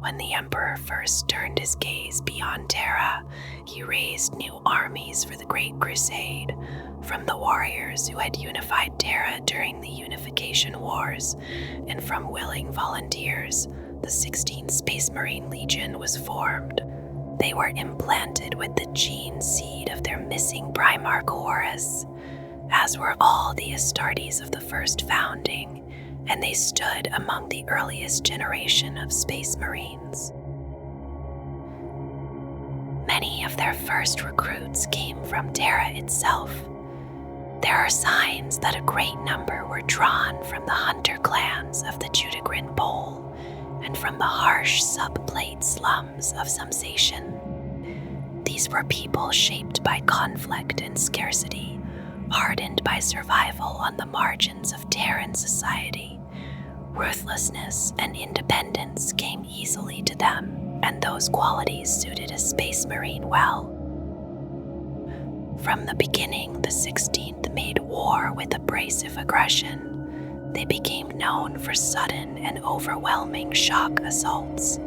When the Emperor first turned his gaze beyond Terra, he raised new armies for the Great Crusade, from the warriors who had unified Terra during the Unification Wars, and from willing volunteers, the 16th Space Marine Legion was formed. They were implanted with the gene seed of their missing Primarch Horus, as were all the Astartes of the first founding, and they stood among the earliest generation of Space Marines. Many of their first recruits came from Terra itself. There are signs that a great number were drawn from the hunter clans of the Judagrin Bowl and from the harsh subplate slums of Sumsation. These were people shaped by conflict and scarcity, hardened by survival on the margins of Terran society. Ruthlessness and independence came easily to them, and those qualities suited a Space Marine well. From the beginning, the 16th made war with abrasive aggression. They became known for sudden and overwhelming shock assaults.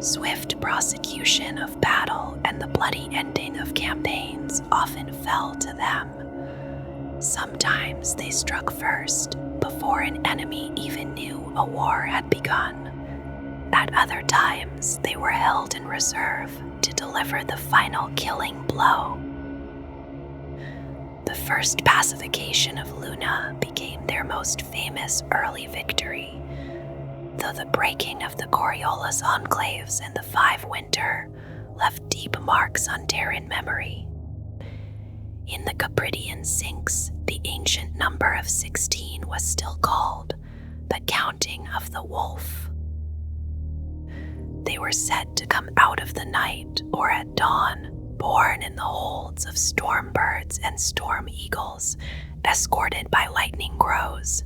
Swift prosecution of battle and the bloody ending of campaigns often fell to them. Sometimes they struck first, before an enemy even knew a war had begun. At other times, they were held in reserve to deliver the final killing blow. The first pacification of Luna became their most famous early victory, though the breaking of the Coriolis enclaves and the Five Winter left deep marks on Terran memory. In the Capridian Sinks, the ancient number of 16 was still called the Counting of the Wolf. They were said to come out of the night or at dawn, born in the holds of storm birds and storm eagles, escorted by lightning crows.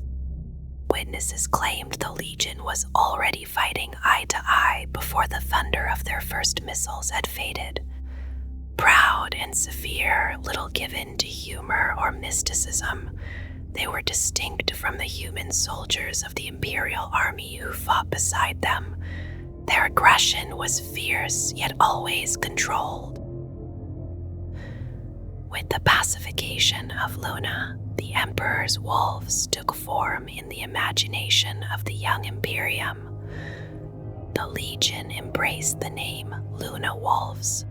Witnesses claimed the Legion was already fighting eye to eye before the thunder of their first missiles had faded. Proud and severe, little given to humor or mysticism, they were distinct from the human soldiers of the Imperial Army who fought beside them. Their aggression was fierce, yet always controlled. With the pacification of Luna, the Emperor's wolves took form in the imagination of the young Imperium. The Legion embraced the name Luna Wolves.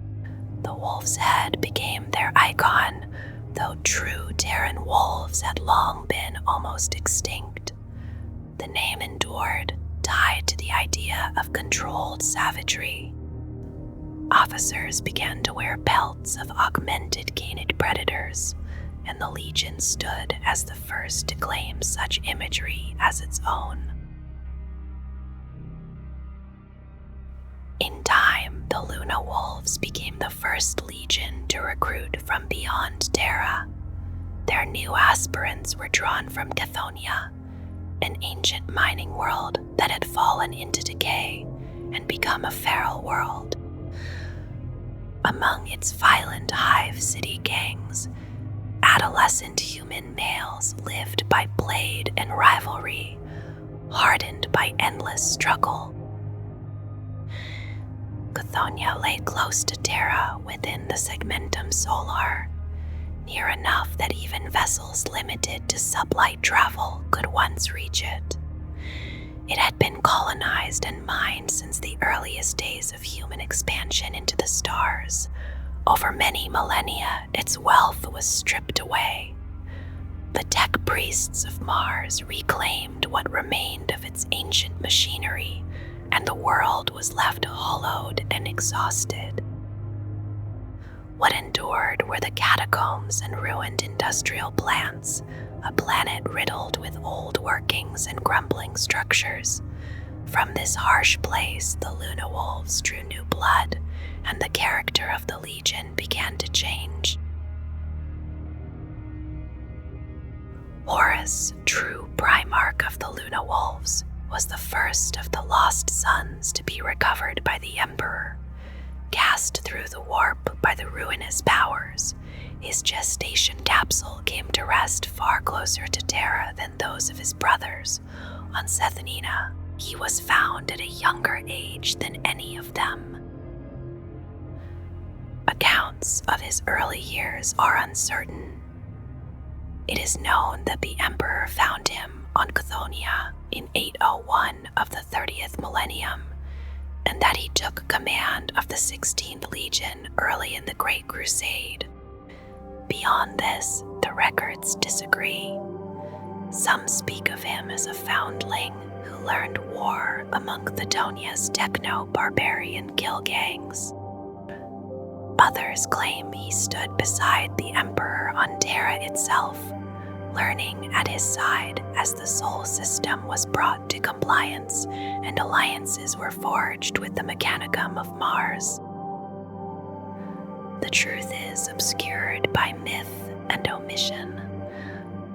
The wolf's head became their icon, though true Terran wolves had long been almost extinct. The name endured, tied to the idea of controlled savagery. Officers began to wear pelts of augmented canid predators, and the Legion stood as the first to claim such imagery as its own. In time, the Luna Wolves became the first Legion to recruit from beyond Terra. Their new aspirants were drawn from Cathonia, an ancient mining world that had fallen into decay and become a feral world. Among its violent hive city gangs, adolescent human males lived by blade and rivalry, hardened by endless struggle. Cathonia lay close to Terra within the Segmentum Solar, near enough that even vessels limited to sublight travel could once reach it. It had been colonized and mined since the earliest days of human expansion into the stars. Over many millennia, its wealth was stripped away. The tech priests of Mars reclaimed what remained of its ancient machinery, and the world was left hollowed and exhausted. What endured were the catacombs and ruined industrial plants, a planet riddled with old workings and crumbling structures. From this harsh place, the Luna Wolves drew new blood, and the character of the Legion began to change. Horus, true Primarch of the Luna Wolves, was the first of the lost sons to be recovered by the Emperor. Cast through the warp by the ruinous powers, his gestation capsule came to rest far closer to Terra than those of his brothers on Sethanina. He was found at a younger age than any of them. Accounts of his early years are uncertain. It is known that the Emperor found him on Chthoniya in 801 of the 30th millennium, and that he took command of the 16th Legion early in the Great Crusade. Beyond this, the records disagree. Some speak of him as a foundling who learned war among Chthonia's techno-barbarian kill gangs. Others claim he stood beside the Emperor on Terra itself, learning at his side as the Sol system was brought to compliance and alliances were forged with the Mechanicum of Mars. The truth is obscured by myth and omission.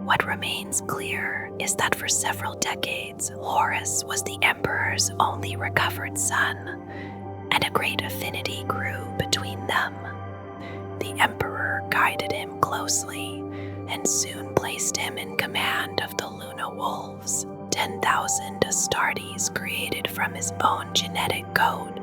What remains clear is that for several decades, Horus was the Emperor's only recovered son, and a great affinity grew between them. The Emperor guided him closely and soon placed him in command of the Luna Wolves, 10,000 Astartes created from his own genetic code.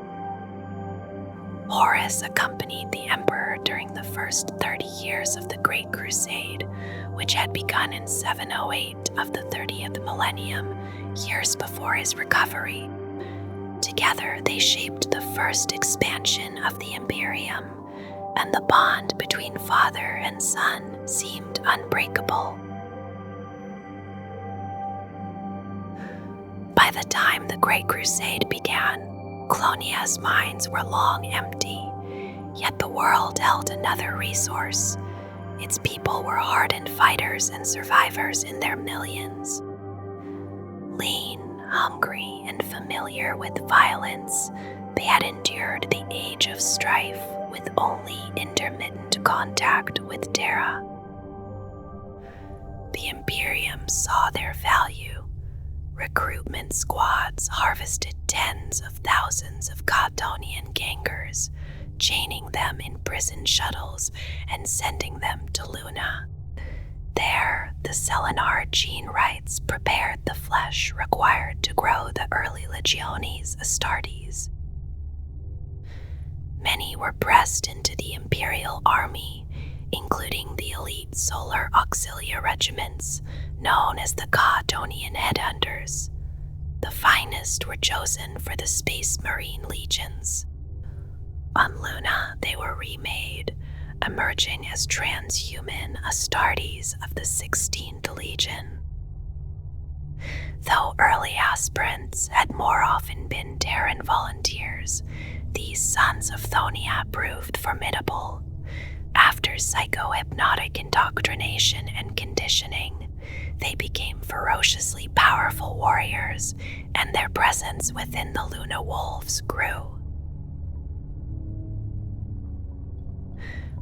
Horus accompanied the Emperor during the first 30 years of the Great Crusade, which had begun in 708 of the 30th millennium, years before his recovery. Together, they shaped the first expansion of the Imperium, and the bond between father and son seemed unbreakable. By the time the Great Crusade began, Clonia's mines were long empty, yet the world held another resource. Its people were hardened fighters and survivors in their millions. Lean, hungry, and familiar with violence, they had endured the age of strife with only intermittent contact with Terra. The Imperium saw their value. Recruitment squads harvested tens of thousands of Chthonian gangers, chaining them in prison shuttles and sending them to Luna. There, the Selenar gene rites prepared the flesh required to grow the early Legiones Astartes. Many were pressed into the Imperial Army, including the elite Solar Auxilia regiments, known as the Chthonian Headhunters. The finest were chosen for the Space Marine Legions. On Luna, they were remade, emerging as transhuman Astartes of the 16th Legion. Though early aspirants had more often been Terran volunteers, these sons of Thonia proved formidable. After psychohypnotic indoctrination and conditioning, they became ferociously powerful warriors, and their presence within the Luna Wolves grew.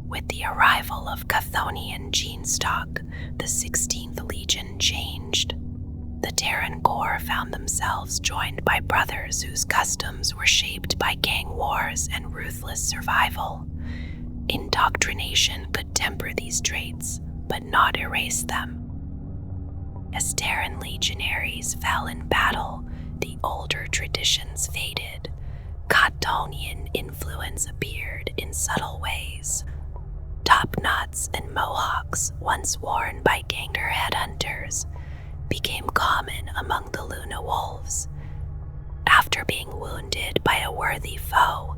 With the arrival of Chthonian gene stock, the 16th Legion changed. The Terran Corps found themselves joined by brothers whose customs were shaped by gang wars and ruthless survival. Indoctrination could temper these traits, but not erase them. As Terran legionaries fell in battle, the older traditions faded. Chthonian influence appeared in subtle ways. Topknots and mohawks, once worn by ganger headhunters, became common among the Luna Wolves. After being wounded by a worthy foe,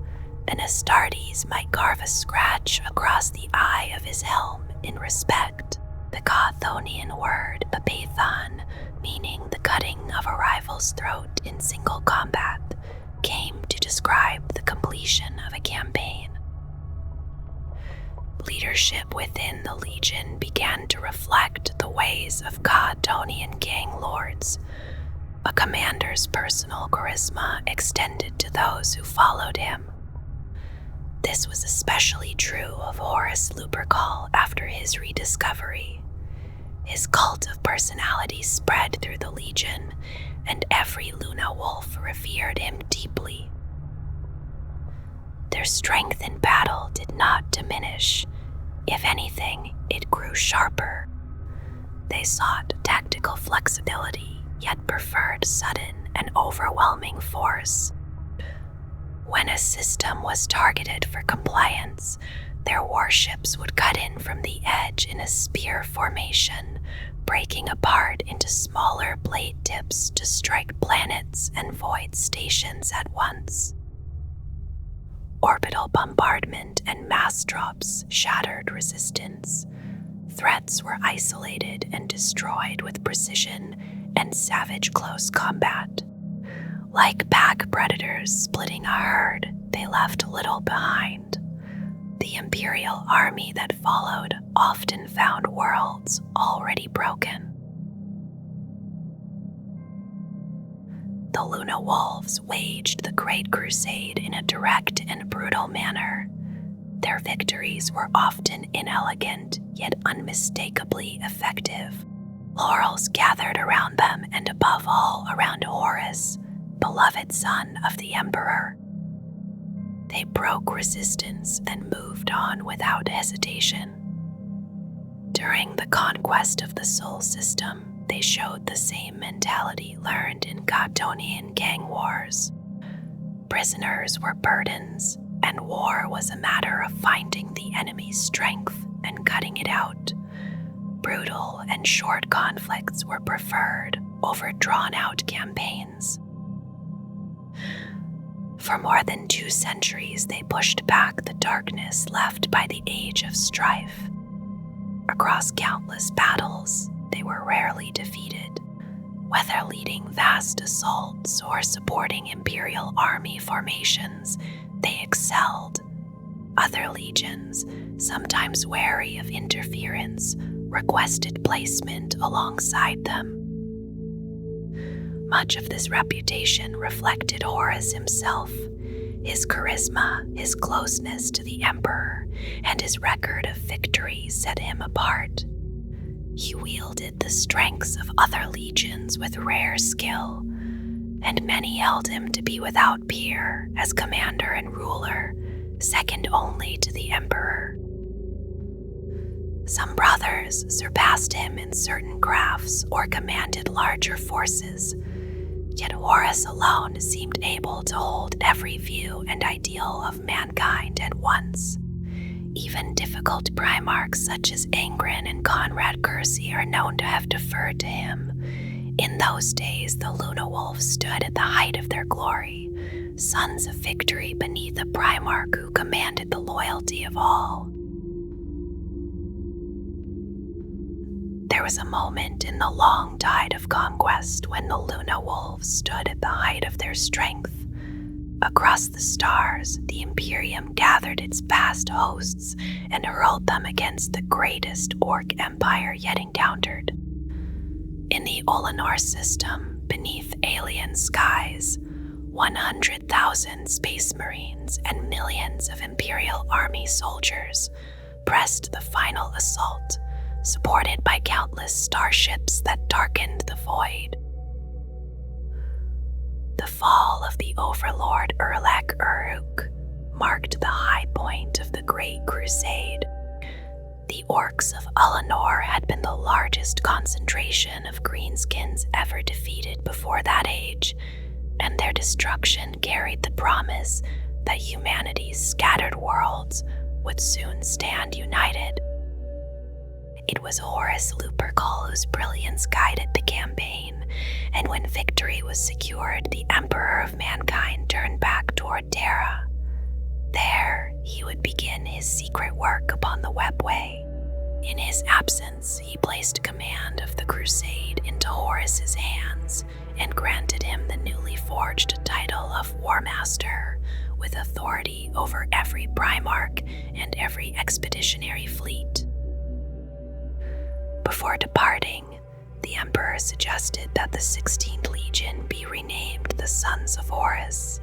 an Astartes might carve a scratch across the eye of his helm in respect. The Chthonian word Abaddon, meaning the cutting of a rival's throat in single combat, came to describe the completion of a campaign. Leadership within the Legion began to reflect the ways of Chthonian gang lords. A commander's personal charisma extended to those who followed him. This was especially true of Horus Lupercal after his rediscovery. His cult of personality spread through the Legion, and every Luna Wolf revered him deeply. Their strength in battle did not diminish. If anything, it grew sharper. They sought tactical flexibility, yet preferred sudden an overwhelming force. When a system was targeted for compliance, their warships would cut in from the edge in a spear formation, breaking apart into smaller blade tips to strike planets and void stations at once. Orbital bombardment and mass drops shattered resistance. Threats were isolated and destroyed with precision and savage close combat. Like pack predators splitting a herd, they left little behind. The Imperial army that followed often found worlds already broken. The Luna Wolves waged the Great Crusade in a direct and brutal manner. Their victories were often inelegant, yet unmistakably effective. Laurels gathered around them, and above all around Horus, beloved son of the Emperor. They broke resistance and moved on without hesitation. During the conquest of the Sol system, they showed the same mentality learned in Catonian gang wars. Prisoners were burdens, and war was a matter of finding the enemy's strength and cutting it out. Brutal and short conflicts were preferred over drawn-out campaigns. For more than 2 centuries, they pushed back the darkness left by the Age of Strife. Across countless battles, they were rarely defeated. Whether leading vast assaults or supporting Imperial army formations, they excelled. Other legions, sometimes wary of interference, requested placement alongside them. Much of this reputation reflected Horus himself, his charisma, his closeness to the Emperor, and his record of victory set him apart. He wielded the strengths of other legions with rare skill, and many held him to be without peer as commander and ruler, second only to the Emperor. Some brothers surpassed him in certain crafts or commanded larger forces, yet Horus alone seemed able to hold every view and ideal of mankind at once. Even difficult Primarchs such as Angren and Conrad Kersey are known to have deferred to him. In those days, the Luna Wolves stood at the height of their glory, sons of victory beneath a Primarch who commanded the loyalty of all. There was a moment in the long tide of conquest when the Luna Wolves stood at the height of their strength. Across the stars, the Imperium gathered its vast hosts and hurled them against the greatest Orc empire yet encountered. In the Ullanor system, beneath alien skies, 100,000 space marines and millions of Imperial army soldiers pressed the final assault, supported by countless starships that darkened the void. The fall of the Overlord Erlek Uruk marked the high point of the Great Crusade. The Orcs of Ullanor had been the largest concentration of greenskins ever defeated before that age, and their destruction carried the promise that humanity's scattered worlds would soon stand united. It was Horus Lupercal whose brilliance guided the campaign, and when victory was secured, the Emperor of Mankind turned back toward Terra. There, he would begin his secret work upon the webway. In his absence, he placed command of the crusade into Horus's hands and granted him the newly forged title of Warmaster, with authority over every Primarch and every expeditionary fleet. Before departing, the Emperor suggested that the 16th Legion be renamed the Sons of Horus.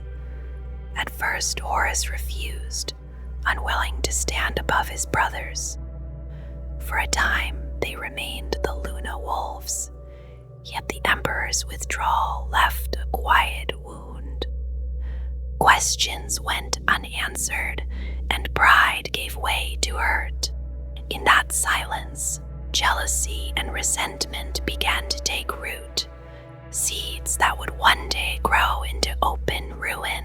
At first, Horus refused, unwilling to stand above his brothers. For a time, they remained the Luna Wolves, yet the Emperor's withdrawal left a quiet wound. Questions went unanswered, and pride gave way to hurt. In that silence, jealousy and resentment began to take root. seeds that would one day grow into open ruin.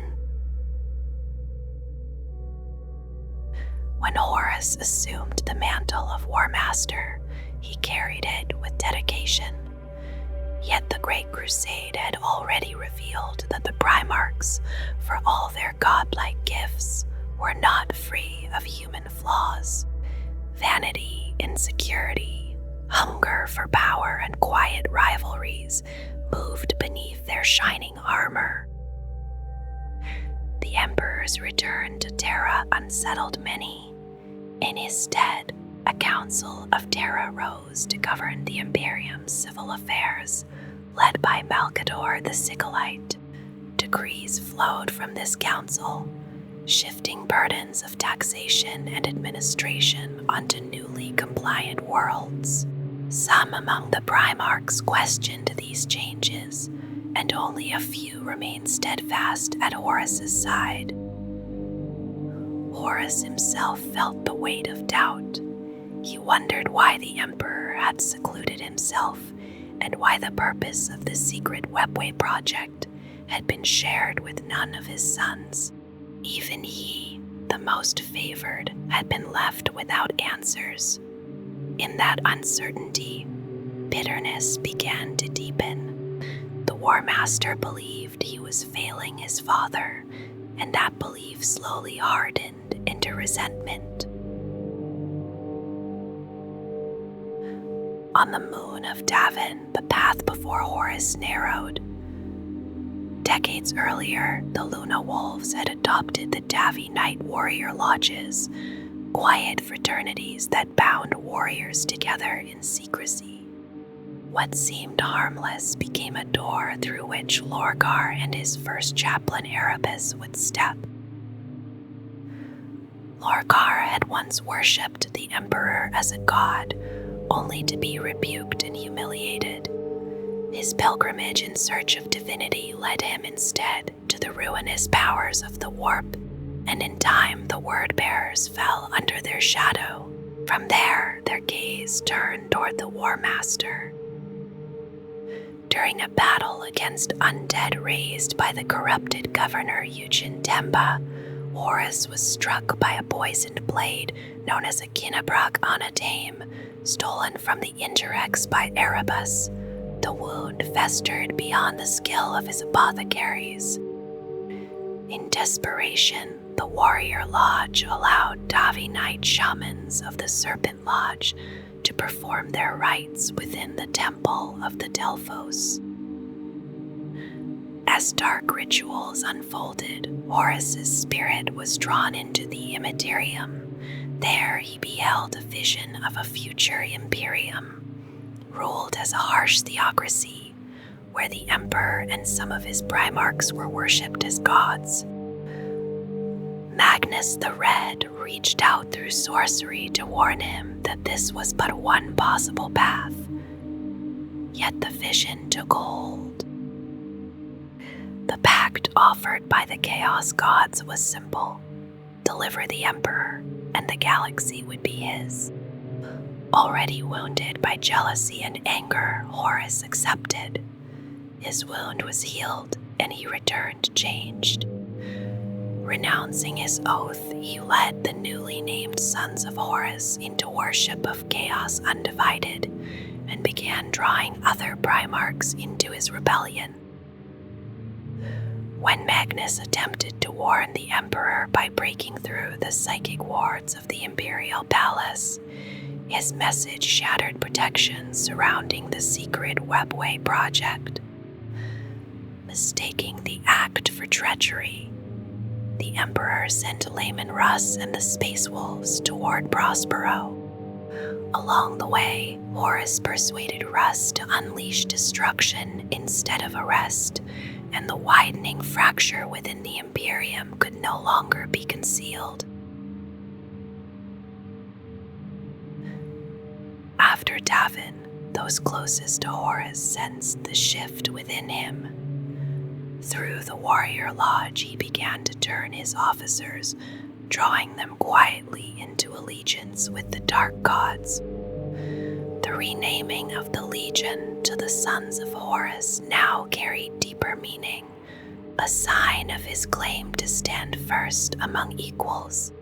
When Horus assumed the mantle of Warmaster, he carried it with dedication. Yet the Great Crusade had already revealed that the Primarchs, for all their godlike gifts, were not free of human flaws. Vanity, insecurity, hunger for power, and quiet rivalries moved beneath their shining armor. The Emperor's return to Terra unsettled many. In his stead, a Council of Terra rose to govern the Imperium's civil affairs, led by Malcador the Sigillite. Decrees flowed from this council, shifting burdens of taxation and administration onto newly compliant worlds. Some among the Primarchs questioned these changes, and only a few remained steadfast at Horus's side. Horus himself felt the weight of doubt. He wondered why the Emperor had secluded himself and why the purpose of the secret Webway project had been shared with none of his sons. Even he, the most favored, had been left without answers. In that uncertainty, bitterness began to deepen. The Warmaster believed he was failing his father, and that belief slowly hardened into resentment. On the moon of Davin, the path before Horus narrowed. Decades earlier, the Luna Wolves had adopted the Davi Knight warrior lodges, quiet fraternities that bound warriors together in secrecy. What seemed harmless became a door through which Lorgar and his first chaplain Erebus would step. Lorgar had once worshipped the Emperor as a god, only to be rebuked and humiliated. His pilgrimage in search of divinity led him instead to the ruinous powers of the warp, and in time the word-bearers fell under their shadow. From there, their gaze turned toward the Warmaster. During a battle against undead raised by the corrupted governor Eugen Temba, Horus was struck by a poisoned blade known as a Kinnabrak Anatame, stolen from the Interrex by Erebus. The wound festered beyond the skill of his apothecaries. In desperation, the warrior lodge allowed Davi Knight shamans of the Serpent Lodge to perform their rites within the Temple of the Delphos. As dark rituals unfolded, Horus's spirit was drawn into the Immaterium. There he beheld a vision of a future Imperium, ruled as a harsh theocracy, where the Emperor and some of his Primarchs were worshipped as gods. Magnus the Red reached out through sorcery to warn him that this was but one possible path. Yet the vision took hold. The pact offered by the Chaos Gods was simple: deliver the Emperor, and the galaxy would be his. Already wounded by jealousy and anger, Horus accepted. His wound was healed, and he returned changed. Renouncing his oath, he led the newly named Sons of Horus into worship of Chaos Undivided, and began drawing other Primarchs into his rebellion. When Magnus attempted to warn the Emperor by breaking through the psychic wards of the Imperial Palace, his message shattered protections surrounding the secret Webway project. Mistaking the act for treachery, the Emperor sent Layman Russ and the Space Wolves toward Prospero. Along the way, Horus persuaded Russ to unleash destruction instead of arrest, and the widening fracture within the Imperium could no longer be concealed. After Davin, those closest to Horus sensed the shift within him. Through the warrior lodge, he began to turn his officers, drawing them quietly into allegiance with the dark gods. The renaming of the Legion to the Sons of Horus now carried deeper meaning, a sign of his claim to stand first among equals.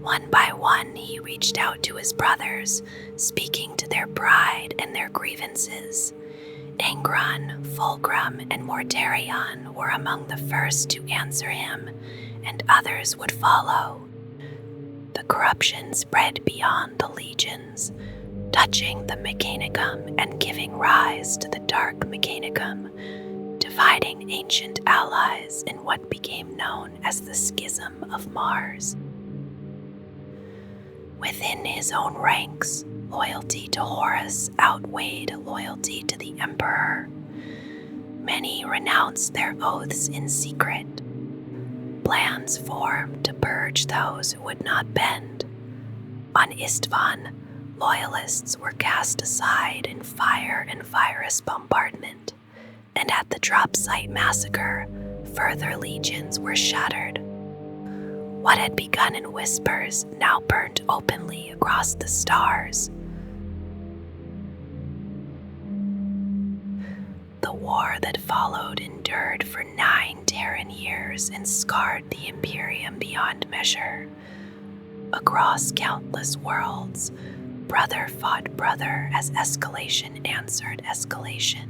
One by one, he reached out to his brothers, speaking to their pride and their grievances. Angron, Fulgrim, and Mortarion were among the first to answer him, and others would follow. The corruption spread beyond the legions, touching the Mechanicum and giving rise to the Dark Mechanicum, dividing ancient allies in what became known as the Schism of Mars. Within his own ranks, loyalty to Horus outweighed loyalty to the Emperor. Many renounced their oaths in secret. Plans formed to purge those who would not bend. On Istvaan, loyalists were cast aside in fire and virus bombardment, and at the drop site massacre, further legions were shattered. What had begun in whispers now burned openly across the stars. The war that followed endured for 9 Terran years and scarred the Imperium beyond measure. Across countless worlds, brother fought brother as escalation answered escalation.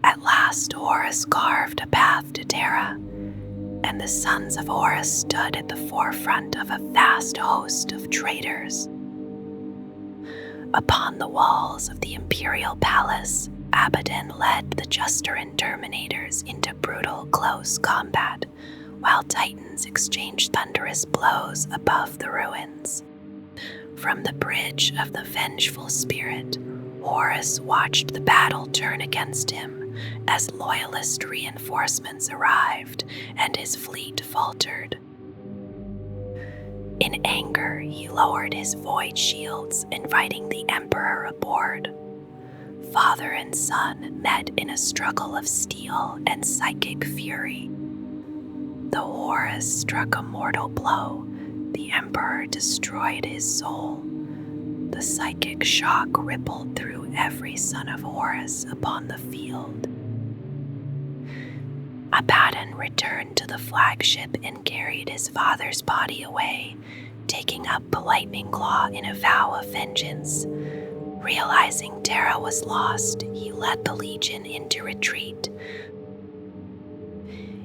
At last, Horus carved a path to Terra, and the Sons of Horus stood at the forefront of a vast host of traitors. Upon the walls of the Imperial Palace, Abaddon led the Justeran Terminators into brutal close combat, while Titans exchanged thunderous blows above the ruins. From the bridge of the Vengeful Spirit, Horus watched the battle turn against him, as loyalist reinforcements arrived and his fleet faltered. In anger, he lowered his void shields, inviting the Emperor aboard. Father and son met in a struggle of steel and psychic fury. Though Horus struck a mortal blow, the Emperor destroyed his soul. The psychic shock rippled through every son of Horus upon the field. Abaddon returned to the flagship and carried his father's body away, taking up Lightning Claw in a vow of vengeance. Realizing Terra was lost, he led the Legion into retreat.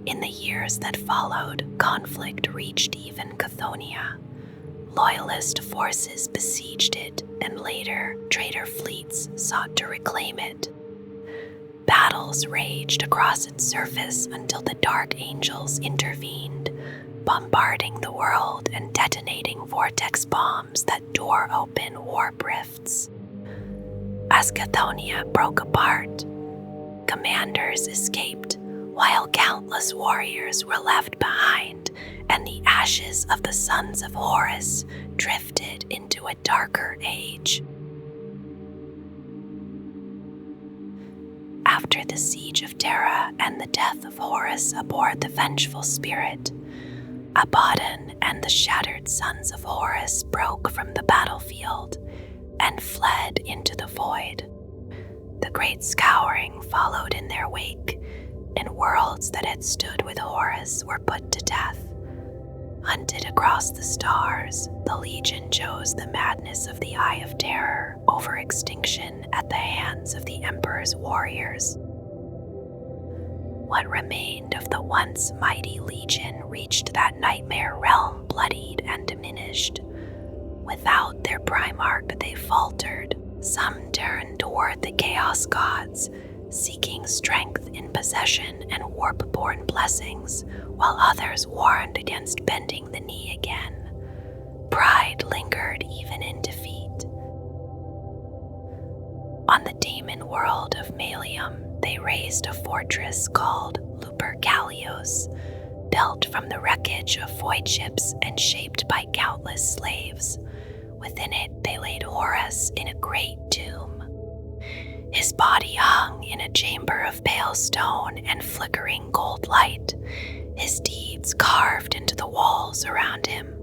In the years that followed, conflict reached even Chthoniya. Loyalist forces besieged it, and later, traitor fleets sought to reclaim it. Battles raged across its surface until the Dark Angels intervened, bombarding the world and detonating vortex bombs that tore open warp rifts. As Chthoniya broke apart, commanders escaped, while countless warriors were left behind, and the ashes of the Sons of Horus drifted into a darker age. After the siege of Terra and the death of Horus aboard the Vengeful Spirit, Abaddon and the shattered Sons of Horus broke from the battlefield and fled into the void. The Great Scouring followed in their wake, and worlds that had stood with Horus were put to death. Hunted across the stars, the Legion chose the madness of the Eye of Terror over extinction at the hands of the Emperor's warriors. What remained of the once mighty Legion reached that nightmare realm bloodied and diminished. Without their Primarch, they faltered. Some turned toward the Chaos Gods, seeking strength in possession and warp-born blessings, while others warned against bending the knee again. Pride lingered even in defeat. On the demon world of Malium, they raised a fortress called Lupercalios, built from the wreckage of void ships and shaped by countless slaves. Within it, they laid Horus in a great tomb. His body hung in a chamber of pale stone and flickering gold light, his deeds carved into the walls around him.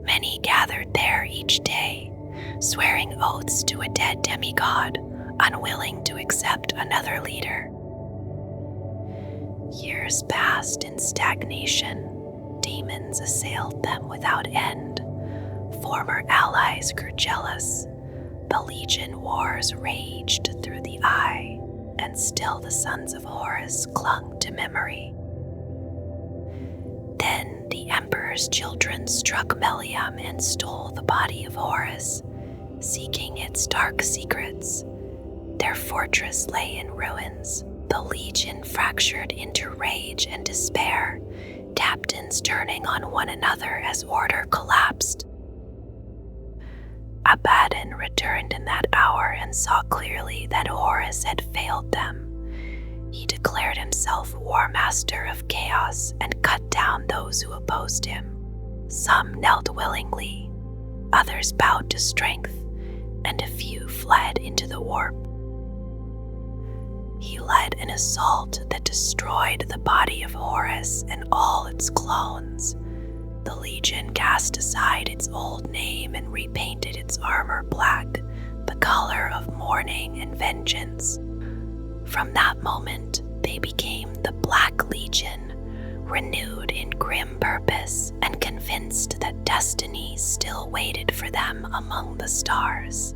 Many gathered there each day, swearing oaths to a dead demigod, unwilling to accept another leader. Years passed in stagnation. Demons assailed them without end. Former allies grew jealous. The Legion wars raged through the eye, and still the sons of Horus clung to memory. Then the Emperor's children struck Meliam and stole the body of Horus, seeking its dark secrets. Their fortress lay in ruins, the Legion fractured into rage and despair, captains turning on one another as order collapsed. Abaddon returned in that hour and saw clearly that Horus had failed them. He declared himself Warmaster of Chaos and cut down those who opposed him. Some knelt willingly, others bowed to strength, and a few fled into the warp. He led an assault that destroyed the body of Horus and all its clones. The Legion cast aside its old name and repainted its armor black, the color of mourning and vengeance. From that moment, they became the Black Legion, renewed in grim purpose and convinced that destiny still waited for them among the stars.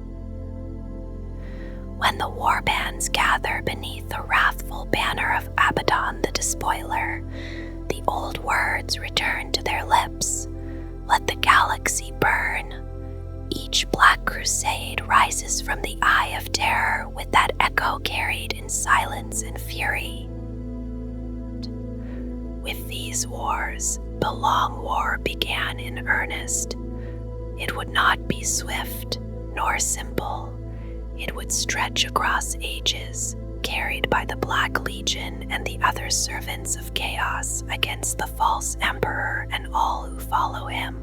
When the warbands gather beneath the wrathful banner of Abaddon the Despoiler, the old words return to their lips. Let the galaxy burn. Each Black Crusade rises from the Eye of Terror with that echo carried in silence and fury. With these wars, the Long War began in earnest. It would not be swift nor simple. It would stretch across ages, carried by the Black Legion and the other servants of chaos against the false emperor and all who follow him.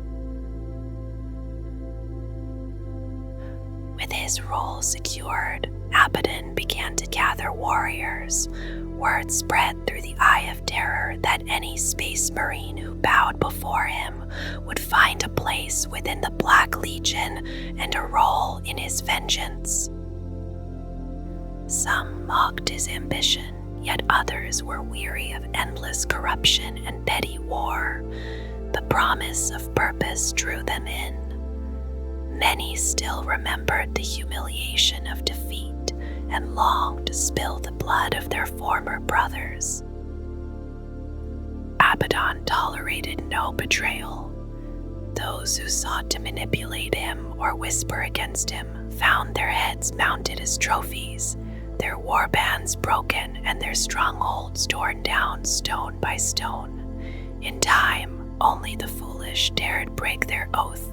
With his role secured, Abaddon began to gather warriors. Word spread through the Eye of Terror that any space marine who bowed before him would find a place within the Black Legion and a role in his vengeance. Some mocked his ambition, yet others were weary of endless corruption and petty war. The promise of purpose drew them in. Many still remembered the humiliation of defeat and longed to spill the blood of their former brothers. Abaddon tolerated no betrayal. Those who sought to manipulate him or whisper against him found their heads mounted as trophies, their warbands broken and their strongholds torn down stone by stone. In time, only the foolish dared break their oath.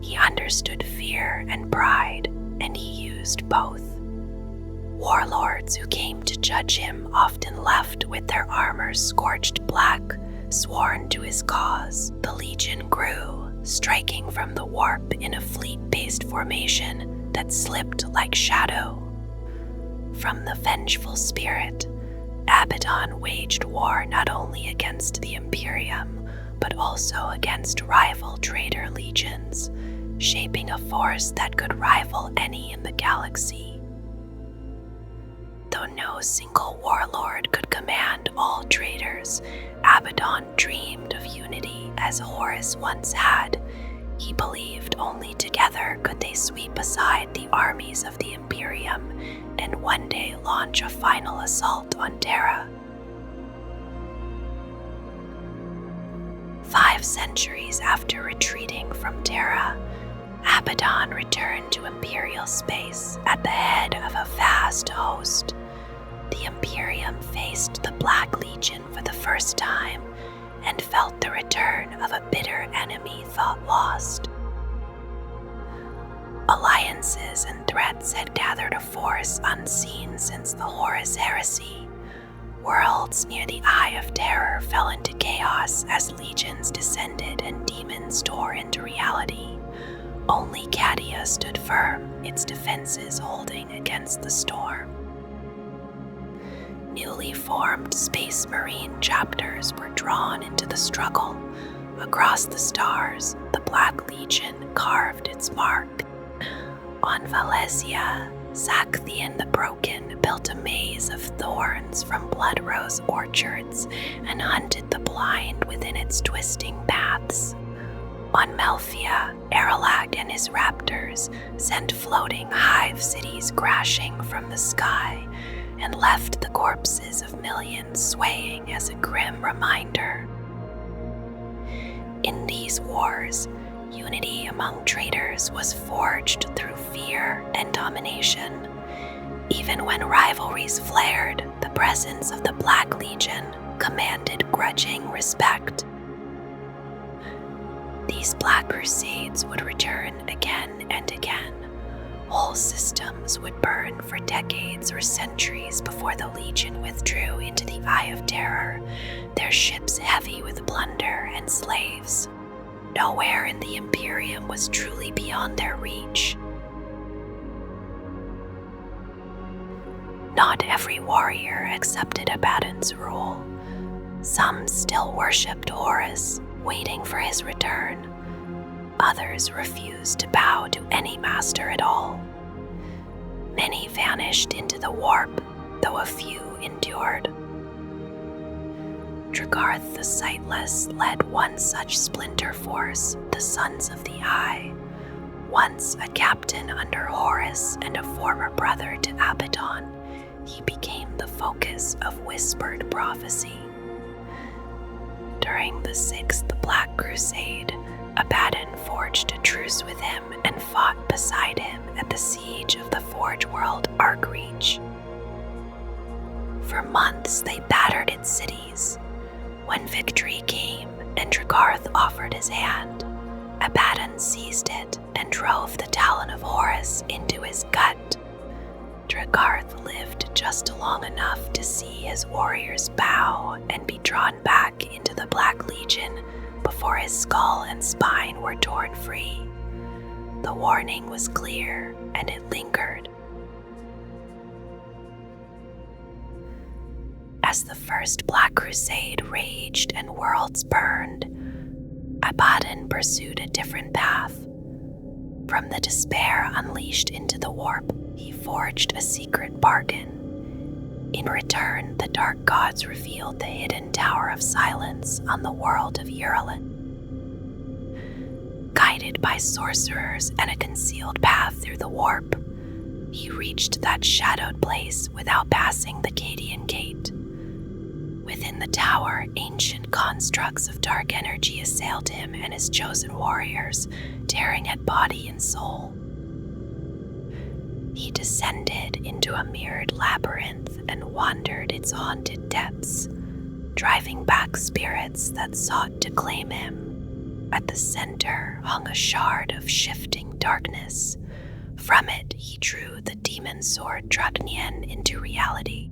He understood fear and pride, and he used both. Warlords who came to judge him often left with their armors scorched black, sworn to his cause. The Legion grew, striking from the warp in a fleet-based formation that slipped like shadow. From the vengeful spirit, Abaddon waged war not only against the Imperium, but also against rival traitor legions, shaping a force that could rival any in the galaxy. Though no single warlord could command all traitors, Abaddon dreamed of unity as Horus once had. He believed only together could they sweep aside the armies of the Imperium and one day launch a final assault on Terra. 5 centuries after retreating from Terra, Abaddon returned to Imperial space at the head of a vast host. The Imperium faced the Black Legion for the first time and felt the return of a bitter enemy thought lost. Alliances and threats had gathered a force unseen since the Horus Heresy. Worlds near the Eye of Terror fell into chaos as legions descended and demons tore into reality. Only Cadia stood firm, its defenses holding against the storm. Newly formed Space Marine chapters were drawn into the struggle, across the stars, the Black Legion carved its mark. On Valesia, Sakthian the Broken built a maze of thorns from blood rose orchards and hunted the blind within its twisting paths. On Melphia, Erelak and his raptors sent floating hive cities crashing from the sky and left the corpses of millions swaying as a grim reminder. In these wars, unity among traitors was forged through fear and domination. Even when rivalries flared, the presence of the Black Legion commanded grudging respect. These Black Crusades would return again and again. Whole systems would burn for decades or centuries before the Legion withdrew into the Eye of Terror, their ships heavy with plunder and slaves. Nowhere in the Imperium was truly beyond their reach. Not every warrior accepted Abaddon's rule. Some still worshipped Horus, waiting for his return. Others refused to bow to any master at all. Many vanished into the warp, though a few endured. Drecarth the Sightless led one such splinter force, the Sons of the Eye. Once a captain under Horus and a former brother to Abaddon, he became the focus of whispered prophecy. During the Sixth Black Crusade, Abaddon forged a truce with him and fought beside him at the siege of the Forge World Archreach. For months they battered its cities. When victory came and Drecarth offered his hand, Abaddon seized it and drove the Talon of Horus into his gut. Drecarth lived just long enough to see his warriors bow and be drawn back into the Black Legion before his skull and spine were torn free. The warning was clear, and it lingered. As the First Black Crusade raged and worlds burned, Abaddon pursued a different path. From the despair unleashed into the warp, he forged a secret bargain. In return, the Dark Gods revealed the hidden Tower of Silence on the world of Urulin. Guided by sorcerers and a concealed path through the warp, he reached that shadowed place without passing the Cadian Gate. Within the tower, ancient constructs of dark energy assailed him and his chosen warriors, tearing at body and soul. He descended into a mirrored labyrinth and wandered its haunted depths, driving back spirits that sought to claim him. At the center hung a shard of shifting darkness. From it, he drew the demon sword Dragnien into reality.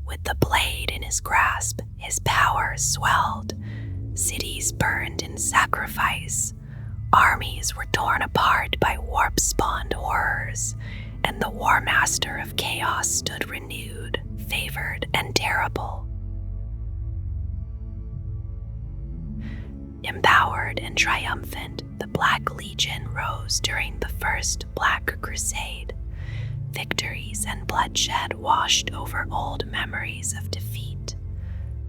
With the blade in his grasp, his power swelled. Cities burned in sacrifice. Armies were torn apart by warp-spawned horrors, and the Warmaster of Chaos stood renewed, favored, and terrible. Empowered and triumphant, the Black Legion rose during the First Black Crusade. Victories and bloodshed washed over old memories of defeat.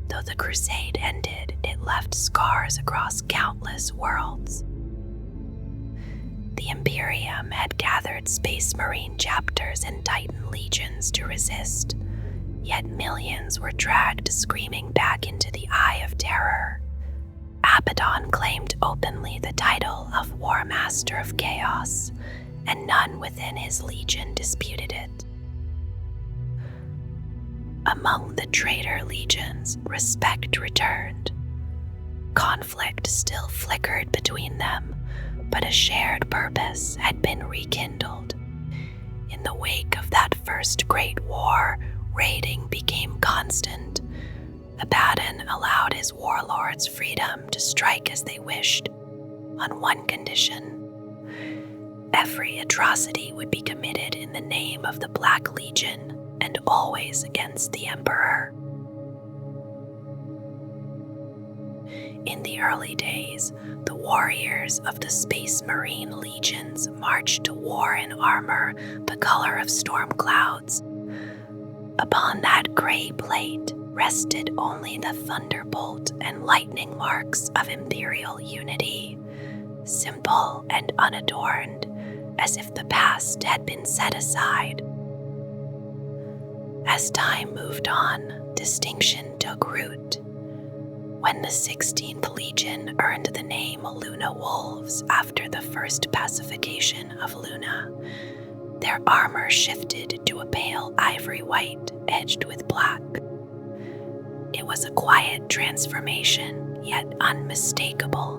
Though the crusade ended, it left scars across countless worlds. The Imperium had gathered Space Marine chapters and Titan legions to resist, yet millions were dragged screaming back into the Eye of Terror. Abaddon claimed openly the title of Warmaster of Chaos, and none within his legion disputed it. Among the traitor legions, respect returned. Conflict still flickered between them, but a shared purpose had been rekindled. In the wake of that first great war, raiding became constant. Abaddon allowed his warlords freedom to strike as they wished, on one condition: every atrocity would be committed in the name of the Black Legion and always against the Emperor. In the early days, the warriors of the Space Marine legions marched to war in armor the color of storm clouds. Upon that gray plate rested only the thunderbolt and lightning marks of imperial unity, simple and unadorned, as if the past had been set aside. As time moved on, distinction took root. When the 16th Legion earned the name Luna Wolves after the first pacification of Luna, their armor shifted to a pale ivory white edged with black. It was a quiet transformation, yet unmistakable.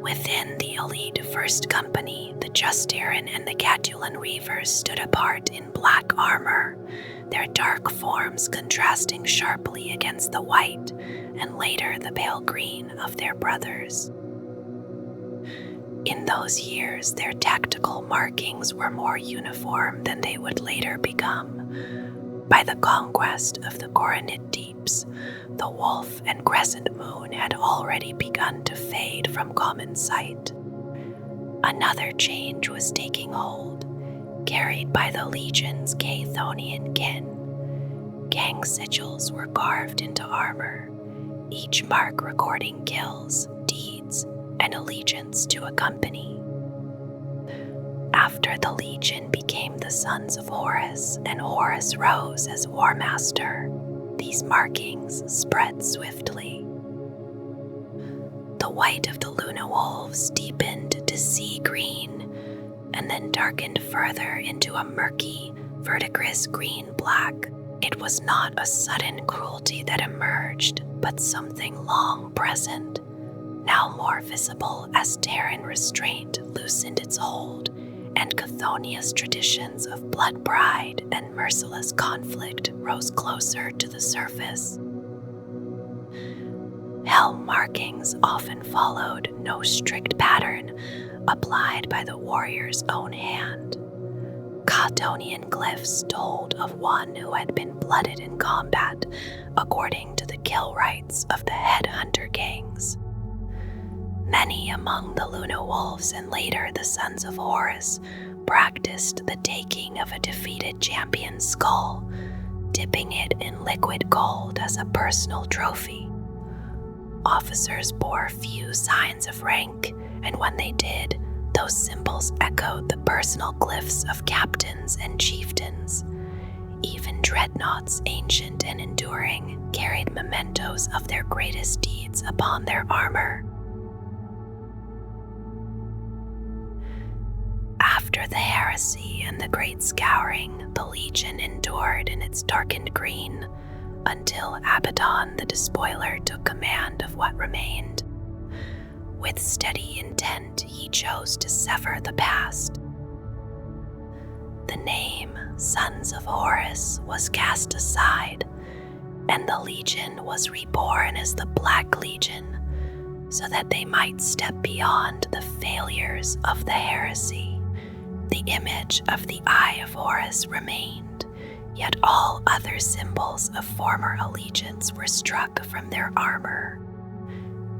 Within the elite First Company, the Justaerin and the Catulan Reavers stood apart in black armor, their dark forms contrasting sharply against the white and later the pale green of their brothers. In those years, their tactical markings were more uniform than they would later become. By the conquest of the Coronid Deeps, the Wolf and Crescent Moon had already begun to fade from common sight. Another change was taking hold, carried by the Legion's Caethonian kin. Gang sigils were carved into armor, each mark recording kills, deeds, and allegiance to a company. After the Legion became the Sons of Horus and Horus rose as Warmaster, these markings spread swiftly. The white of the Luna Wolves deepened to sea green and then darkened further into a murky, verdigris green-black. It was not a sudden cruelty that emerged, but something long present, now more visible as Terran restraint loosened its hold and Chthonia's traditions of blood pride and merciless conflict rose closer to the surface. Helm markings often followed no strict pattern applied by the warrior's own hand. Chthonian glyphs told of one who had been blooded in combat, according to the kill rites of the headhunter gangs. Many among the Luna Wolves and later the Sons of Horus practiced the taking of a defeated champion's skull, dipping it in liquid gold as a personal trophy. Officers bore few signs of rank, and when they did, those symbols echoed the personal glyphs of captains and chieftains. Even dreadnoughts, ancient and enduring, carried mementos of their greatest deeds upon their armor. After the Heresy and the Great Scouring, the Legion endured in its darkened green, until Abaddon the Despoiler took command of what remained. With steady intent, he chose to sever the past. The name Sons of Horus was cast aside, and the Legion was reborn as the Black Legion, so that they might step beyond the failures of the Heresy. The image of the Eye of Horus remained, yet all other symbols of former allegiance were struck from their armor.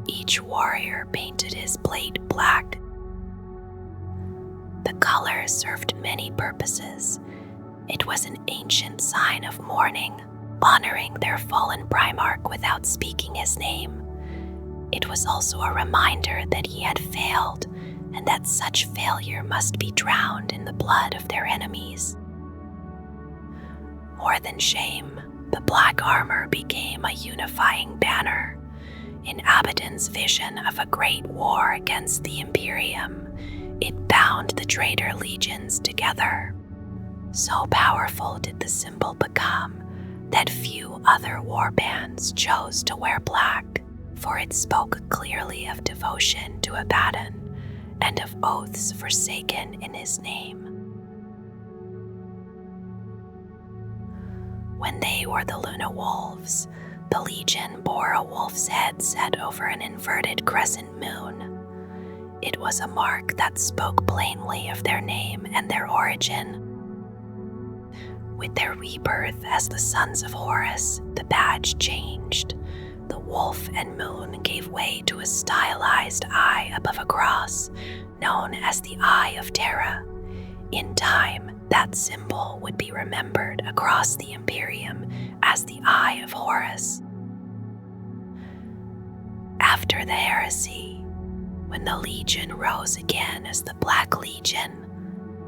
Each warrior painted his plate black. The color served many purposes. It was an ancient sign of mourning, honoring their fallen Primarch without speaking his name. It was also a reminder that he had failed, and that such failure must be drowned in the blood of their enemies. More than shame, the black armor became a unifying banner. In Abaddon's vision of a great war against the Imperium, it bound the traitor legions together. So powerful did the symbol become that few other war bands chose to wear black, for it spoke clearly of devotion to Abaddon and of oaths forsaken in his name. When they were the Luna Wolves, the Legion bore a wolf's head set over an inverted crescent moon. It was a mark that spoke plainly of their name and their origin. With their rebirth as the Sons of Horus, the badge changed. the wolf and moon gave way to a stylized eye above a cross, known as the Eye of Terra. In time, that symbol would be remembered across the Imperium as the Eye of Horus. After the heresy, when the Legion rose again as the Black Legion,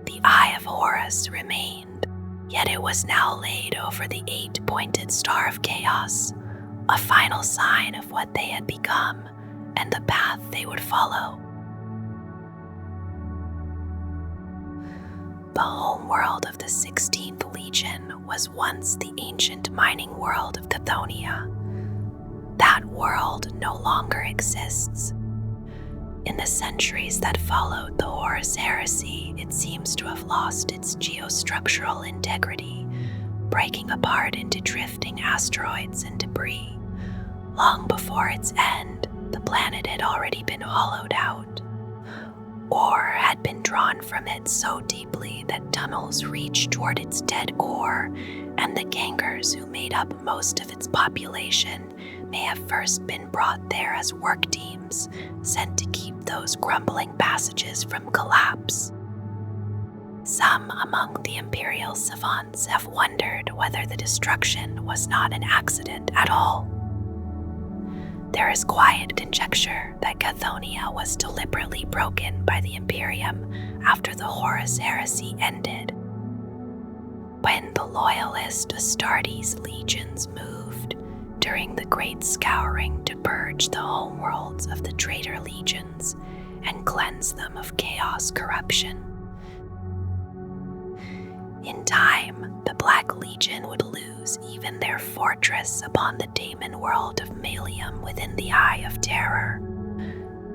the Eye of Horus remained, yet it was now laid over the 8-pointed Star of Chaos, a final sign of what they had become and the path they would follow. The homeworld of the 16th Legion was once the ancient mining world of Chthoniya. That world no longer exists. In the centuries that followed the Horus Heresy, it seems to have lost its geostructural integrity, breaking apart into drifting asteroids and debris. Long before its end, the planet had already been hollowed out, or had been drawn from it so deeply that tunnels reached toward its dead core, and the gangers who made up most of its population may have first been brought there as work teams, sent to keep those crumbling passages from collapse. Some among the Imperial savants have wondered whether the destruction was not an accident at all. There is quiet conjecture that Chthoniya was deliberately broken by the Imperium after the Horus Heresy ended. When the loyalist Astartes legions moved during the Great Scouring to purge the homeworlds of the traitor legions and cleanse them of chaos corruption. In time, the Black Legion would lose even their fortress upon the daemon world of Malium within the Eye of Terror.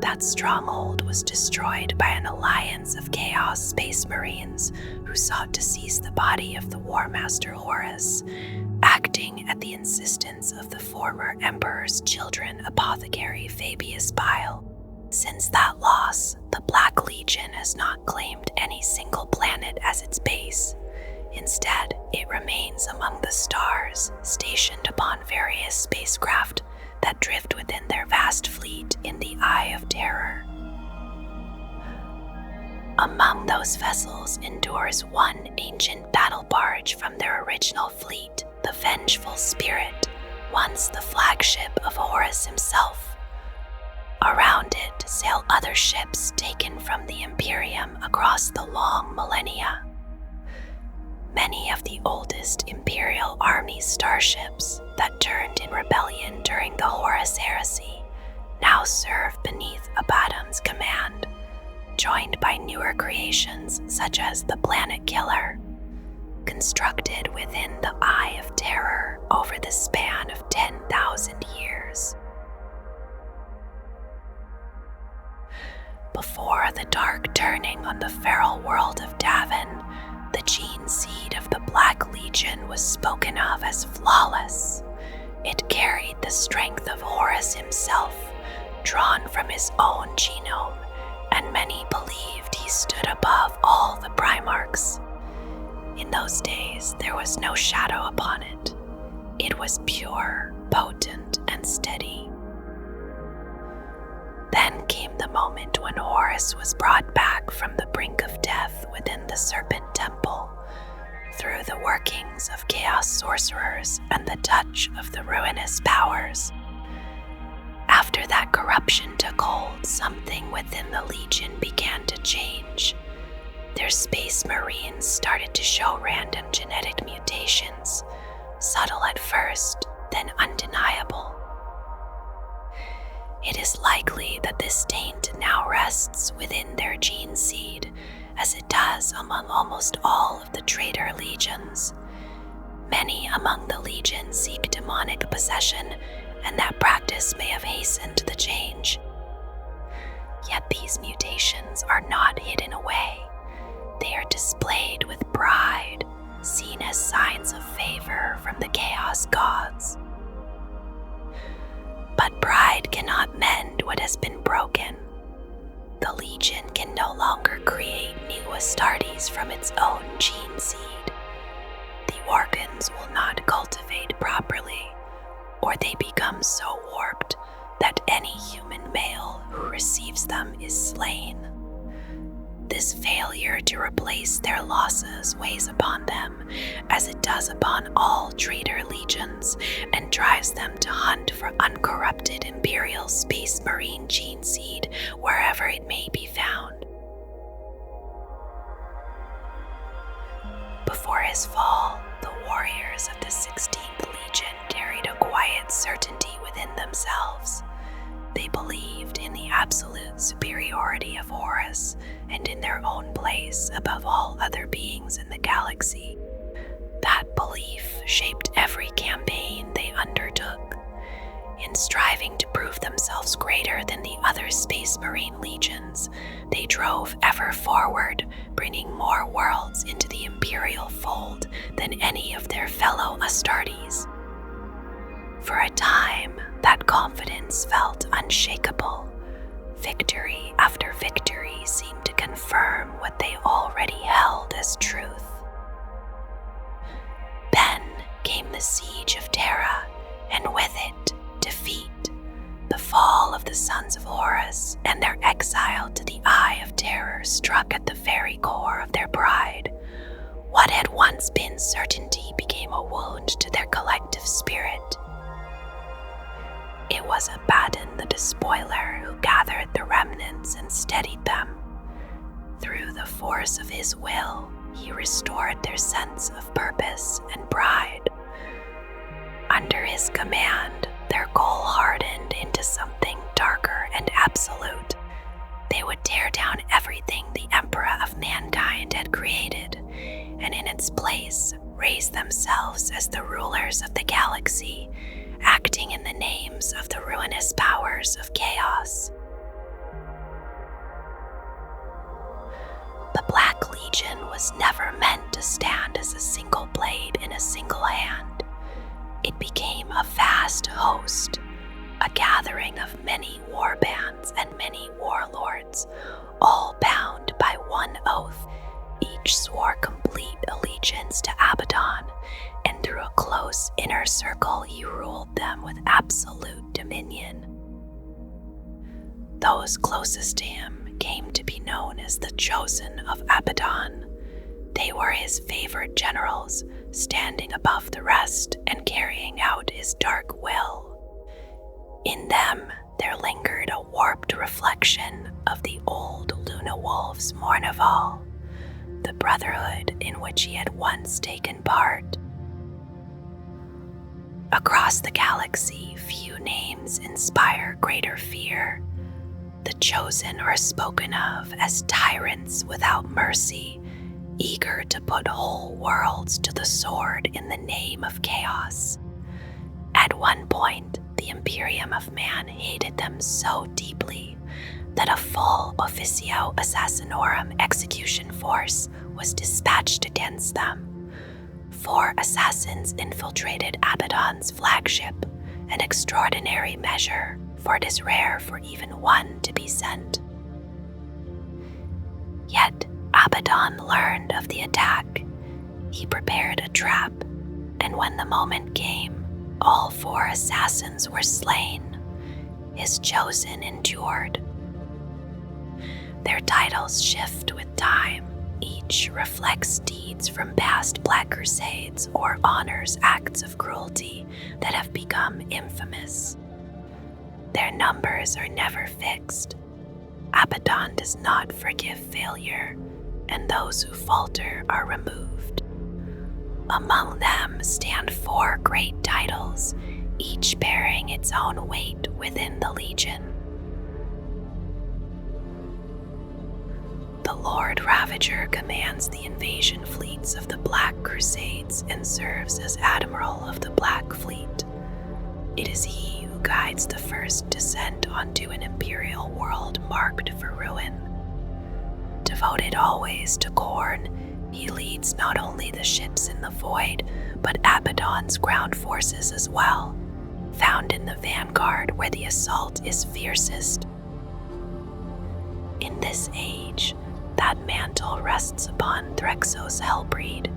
That stronghold was destroyed by an alliance of Chaos Space Marines who sought to seize the body of the Warmaster Horus, acting at the insistence of the former Emperor's children apothecary Fabius Bile. Since that loss, the Black Legion has not claimed any single planet as its base. Instead, it remains among the stars, stationed upon various spacecraft that drift within their vast fleet in the Eye of Terror. Among those vessels endures one ancient battle barge from their original fleet, the Vengeful Spirit, once the flagship of Horus himself. Around it sail other ships taken from the Imperium across the long millennia. Many of the oldest Imperial Army starships that turned in rebellion during the Horus Heresy now serve beneath Abaddon's command, joined by newer creations such as the Planet Killer, constructed within the Eye of Terror over the span of 10,000 years. Before the dark turning on the feral world of Davin, the gene seed of the Black Legion was spoken of as flawless. It carried the strength of Horus himself, drawn from his own genome, and many believed he stood above all the Primarchs. In those days, there was no shadow upon it. It was pure, potent, and steady. Then came the moment when Horus was brought back from the brink of death within the Serpent Temple, through the workings of Chaos Sorcerers and the touch of the ruinous powers. After that corruption took hold, something within the Legion began to change. Their Space Marines started to show random genetic mutations, subtle at first, then undeniable. It is likely that this taint now rests within their gene seed, as it does among almost all of the traitor legions. Many among the legion seek demonic possession, and that practice may have hastened the change. Yet these mutations are not hidden away. They are displayed with pride, seen as signs of favor from the Chaos Gods. But pride cannot mend what has been broken. The Legion can no longer create new Astartes from its own gene seed. The organs will not cultivate properly, or or they become so warped that any human male who receives them is slain. This failure to replace their losses weighs upon them, as it does upon all traitor legions, and drives them to hunt for uncorrupted Imperial Space Marine gene seed wherever it may be found. Before his fall, the warriors of the 16th Legion carried a quiet certainty within themselves. They believed in the absolute superiority of Horus and in their own place above all other beings in the galaxy. That belief shaped every campaign they undertook. In striving to prove themselves greater than the other Space Marine legions, they drove ever forward, bringing more worlds into the Imperial fold than any of their fellow Astartes. For a time, that confidence felt unshakable. Victory after victory seemed to confirm what they already held as truth. Then came the siege of Terra, and with it, defeat, the fall of the Sons of Horus, and their exile to the Eye of Terror struck at the very core of their pride. What had once been certainty became a wound to their collective spirit. It was Abaddon the Despoiler who gathered the remnants and steadied them. Through the force of his will, he restored their sense of purpose and pride. Under his command, their goal hardened into something darker and absolute. They would tear down everything the Emperor of Mankind had created, and in its place, raise themselves as the rulers of the galaxy, acting in the names of the ruinous powers of chaos. The Black Legion was never meant to stand as a single blade in a single hand. It became a vast host, a gathering of many war bands and many warlords, all bound by one oath. Each swore complete allegiance to Abaddon, and through a close inner circle he ruled them with absolute dominion. Those closest to him came to be known as the Chosen of Abaddon. They were his favored generals, standing above the rest and carrying out his dark will. In them there lingered a warped reflection of the old Luna Wolves Mournival, the brotherhood in which he had once taken part. Across the galaxy, few names inspire greater fear. The Chosen are spoken of as tyrants without mercy, eager to put whole worlds to the sword in the name of chaos. At one point, the Imperium of Man hated them so deeply that a full Officio Assassinorum execution force was dispatched against them. 4 assassins infiltrated Abaddon's flagship, an extraordinary measure, for it is rare for even one to be sent. Yet Abaddon learned of the attack. He prepared a trap, and when the moment came, all 4 assassins were slain. His Chosen endured. Their titles shift with time. Each reflects deeds from past Black Crusades or honors acts of cruelty that have become infamous. Their numbers are never fixed. Abaddon does not forgive failure, and those who falter are removed. Among them stand 4 great titles, each bearing its own weight within the Legion. The Lord Ravager commands the invasion fleets of the Black Crusades and serves as Admiral of the Black Fleet. It is he who guides the first descent onto an Imperial world marked for ruin. Devoted always to Khorne, he leads not only the ships in the Void, but Abaddon's ground forces as well, found in the vanguard where the assault is fiercest. In this age, that mantle rests upon Threxos Hellbreed.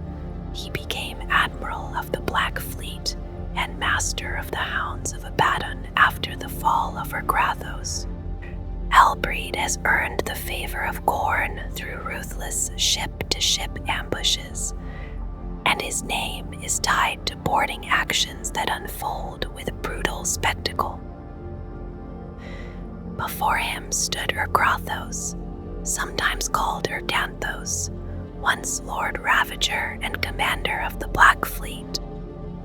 He became Admiral of the Black Fleet, and master of the Hounds of Abaddon after the fall of Ergrathos. Hellbreed has earned the favor of Khorne through ruthless ship-to-ship ambushes, and his name is tied to boarding actions that unfold with brutal spectacle. Before him stood Ergrathos, sometimes called Erganthos, once Lord Ravager and commander of the Black Fleet.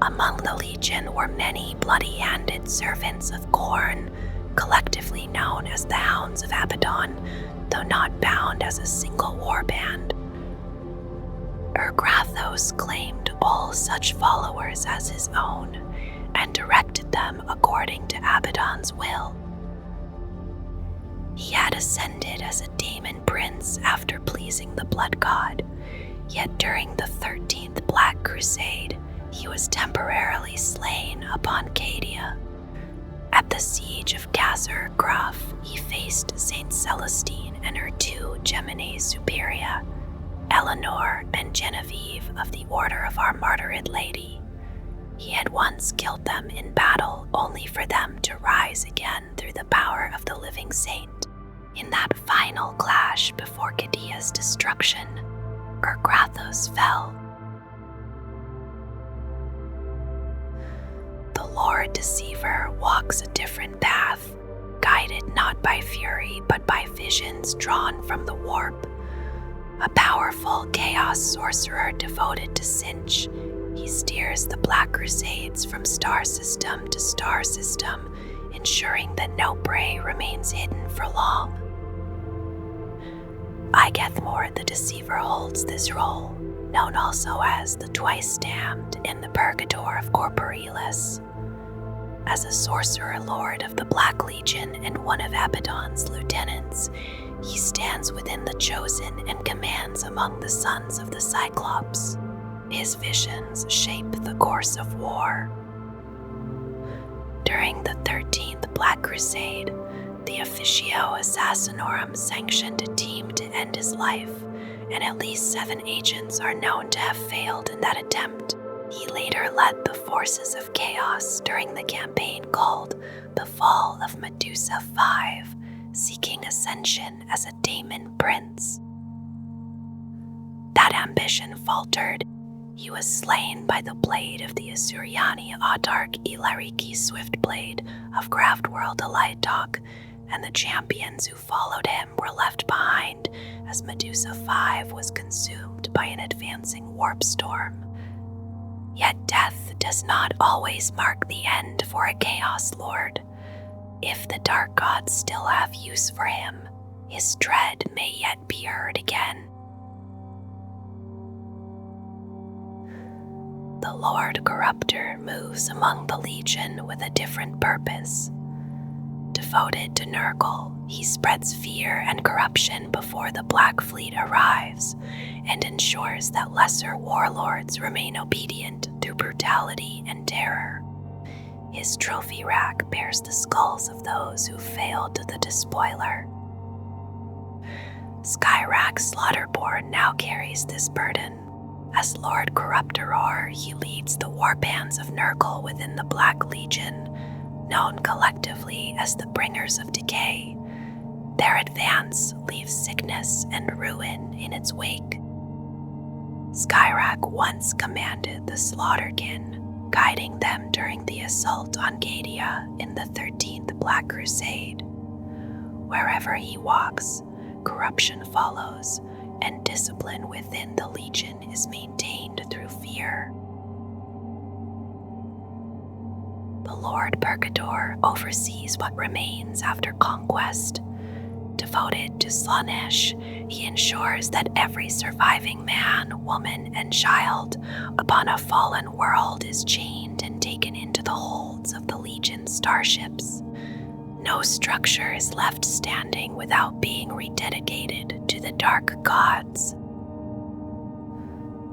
Among the Legion were many bloody-handed servants of Khorne, collectively known as the Hounds of Abaddon, though not bound as a single warband. Ergrathos claimed all such followers as his own, and directed them according to Abaddon's will. He had ascended as a Daemon Prince after pleasing the Blood God, yet during the 13th Black Crusade, he was temporarily slain upon Cadia. At the siege of Khazar Graf, he faced Saint Celestine and her two Gemini Superia, Ullanor and Genevieve of the Order of Our Martyred Lady. He had once killed them in battle, only for them to rise again through the power of the living saint. In that final clash before Cadia's destruction, Ergrathos fell. The Lord Deceiver walks a different path, guided not by fury but by visions drawn from the warp. A powerful chaos sorcerer devoted to Sinch, he steers the Black Crusades from star system to star system, ensuring that no prey remains hidden for long. Igethmore the Deceiver holds this role, known also as the Twice-Damned in the Purgator of Corporealis. As a sorcerer lord of the Black Legion and one of Abaddon's lieutenants, he stands within the Chosen and commands among the sons of the Cyclops. His visions shape the course of war. During the 13th Black Crusade, the Officio Assassinorum sanctioned a team to end his life, and at least 7 agents are known to have failed in that attempt. He later led the forces of chaos during the campaign called The Fall of Medusa V, seeking ascension as a Daemon Prince. That ambition faltered. He was slain by the blade of the Asuriani Autarch Ilariki Swiftblade of Craftworld Alaidok, and the champions who followed him were left behind as Medusa V was consumed by an advancing warp storm. Yet death does not always mark the end for a Chaos Lord. If the Dark Gods still have use for him, his tread may yet be heard again. The Lord Corruptor moves among the Legion with a different purpose. Devoted to Nurgle, he spreads fear and corruption before the Black Fleet arrives, and ensures that lesser warlords remain obedient through brutality and terror. His trophy rack bears the skulls of those who failed to the despoiler. Skyrack Slaughterborn now carries this burden. As Lord Corruptor, he leads the warbands of Nurgle within the Black Legion, known collectively as the Bringers of Decay. Their advance leaves sickness and ruin in its wake. Skyrack once commanded the Slaughterkin, guiding them during the assault on Cadia in the 13th Black Crusade. Wherever he walks, corruption follows, and discipline within the Legion is maintained through fear. The Lord Purgator oversees what remains after conquest. Devoted to Slaanesh, he ensures that every surviving man, woman, and child upon a fallen world is chained and taken into the holds of the Legion starships. No structure is left standing without being rededicated to the Dark Gods.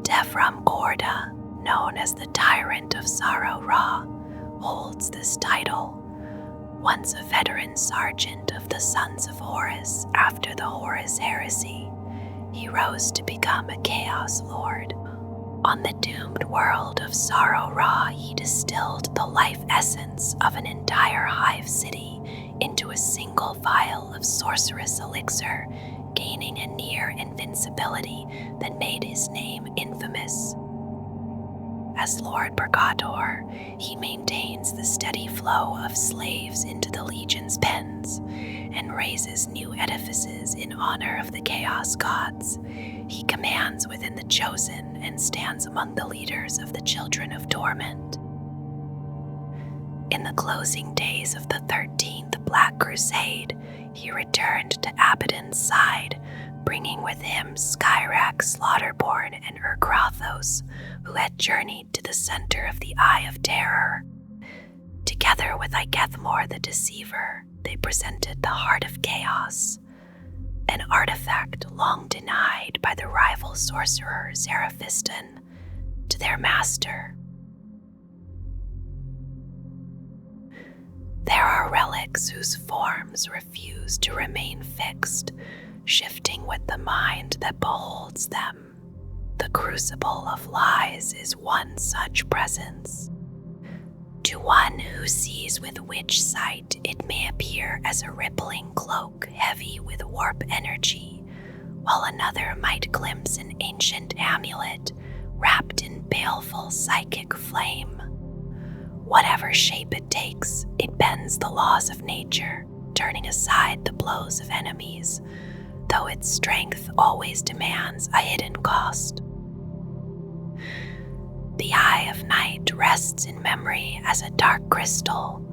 Devram Korda, known as the Tyrant of Sorrow Ra, holds this title. Once a veteran sergeant of the Sons of Horus after the Horus Heresy, he rose to become a Chaos Lord. On the doomed world of Sorrow Ra, he distilled the life essence of an entire hive city into a single vial of sorcerous elixir, gaining a near invincibility that made his name infamous. As Lord Purgator, he maintains the steady flow of slaves into the Legion's pens and raises new edifices in honor of the Chaos Gods. He commands within the Chosen and stands among the leaders of the Children of Torment. In the closing days of the 13th Black Crusade, he returned to Abaddon's side, bringing with him Skyrak, Slaughterborn, and Urkrathos, who had journeyed to the center of the Eye of Terror. Together with Igethmor the Deceiver, they presented the Heart of Chaos, an artifact long denied by the rival sorcerer Zerafistan to their master. There are relics whose forms refuse to remain fixed, shifting with the mind that beholds them. The Crucible of Lies is one such presence. To one who sees with witch sight, it may appear as a rippling cloak heavy with warp energy, while another might glimpse an ancient amulet wrapped in baleful psychic flame. Whatever shape it takes, it bends the laws of nature, turning aside the blows of enemies, though its strength always demands a hidden cost. The Eye of Night rests in memory as a dark crystal,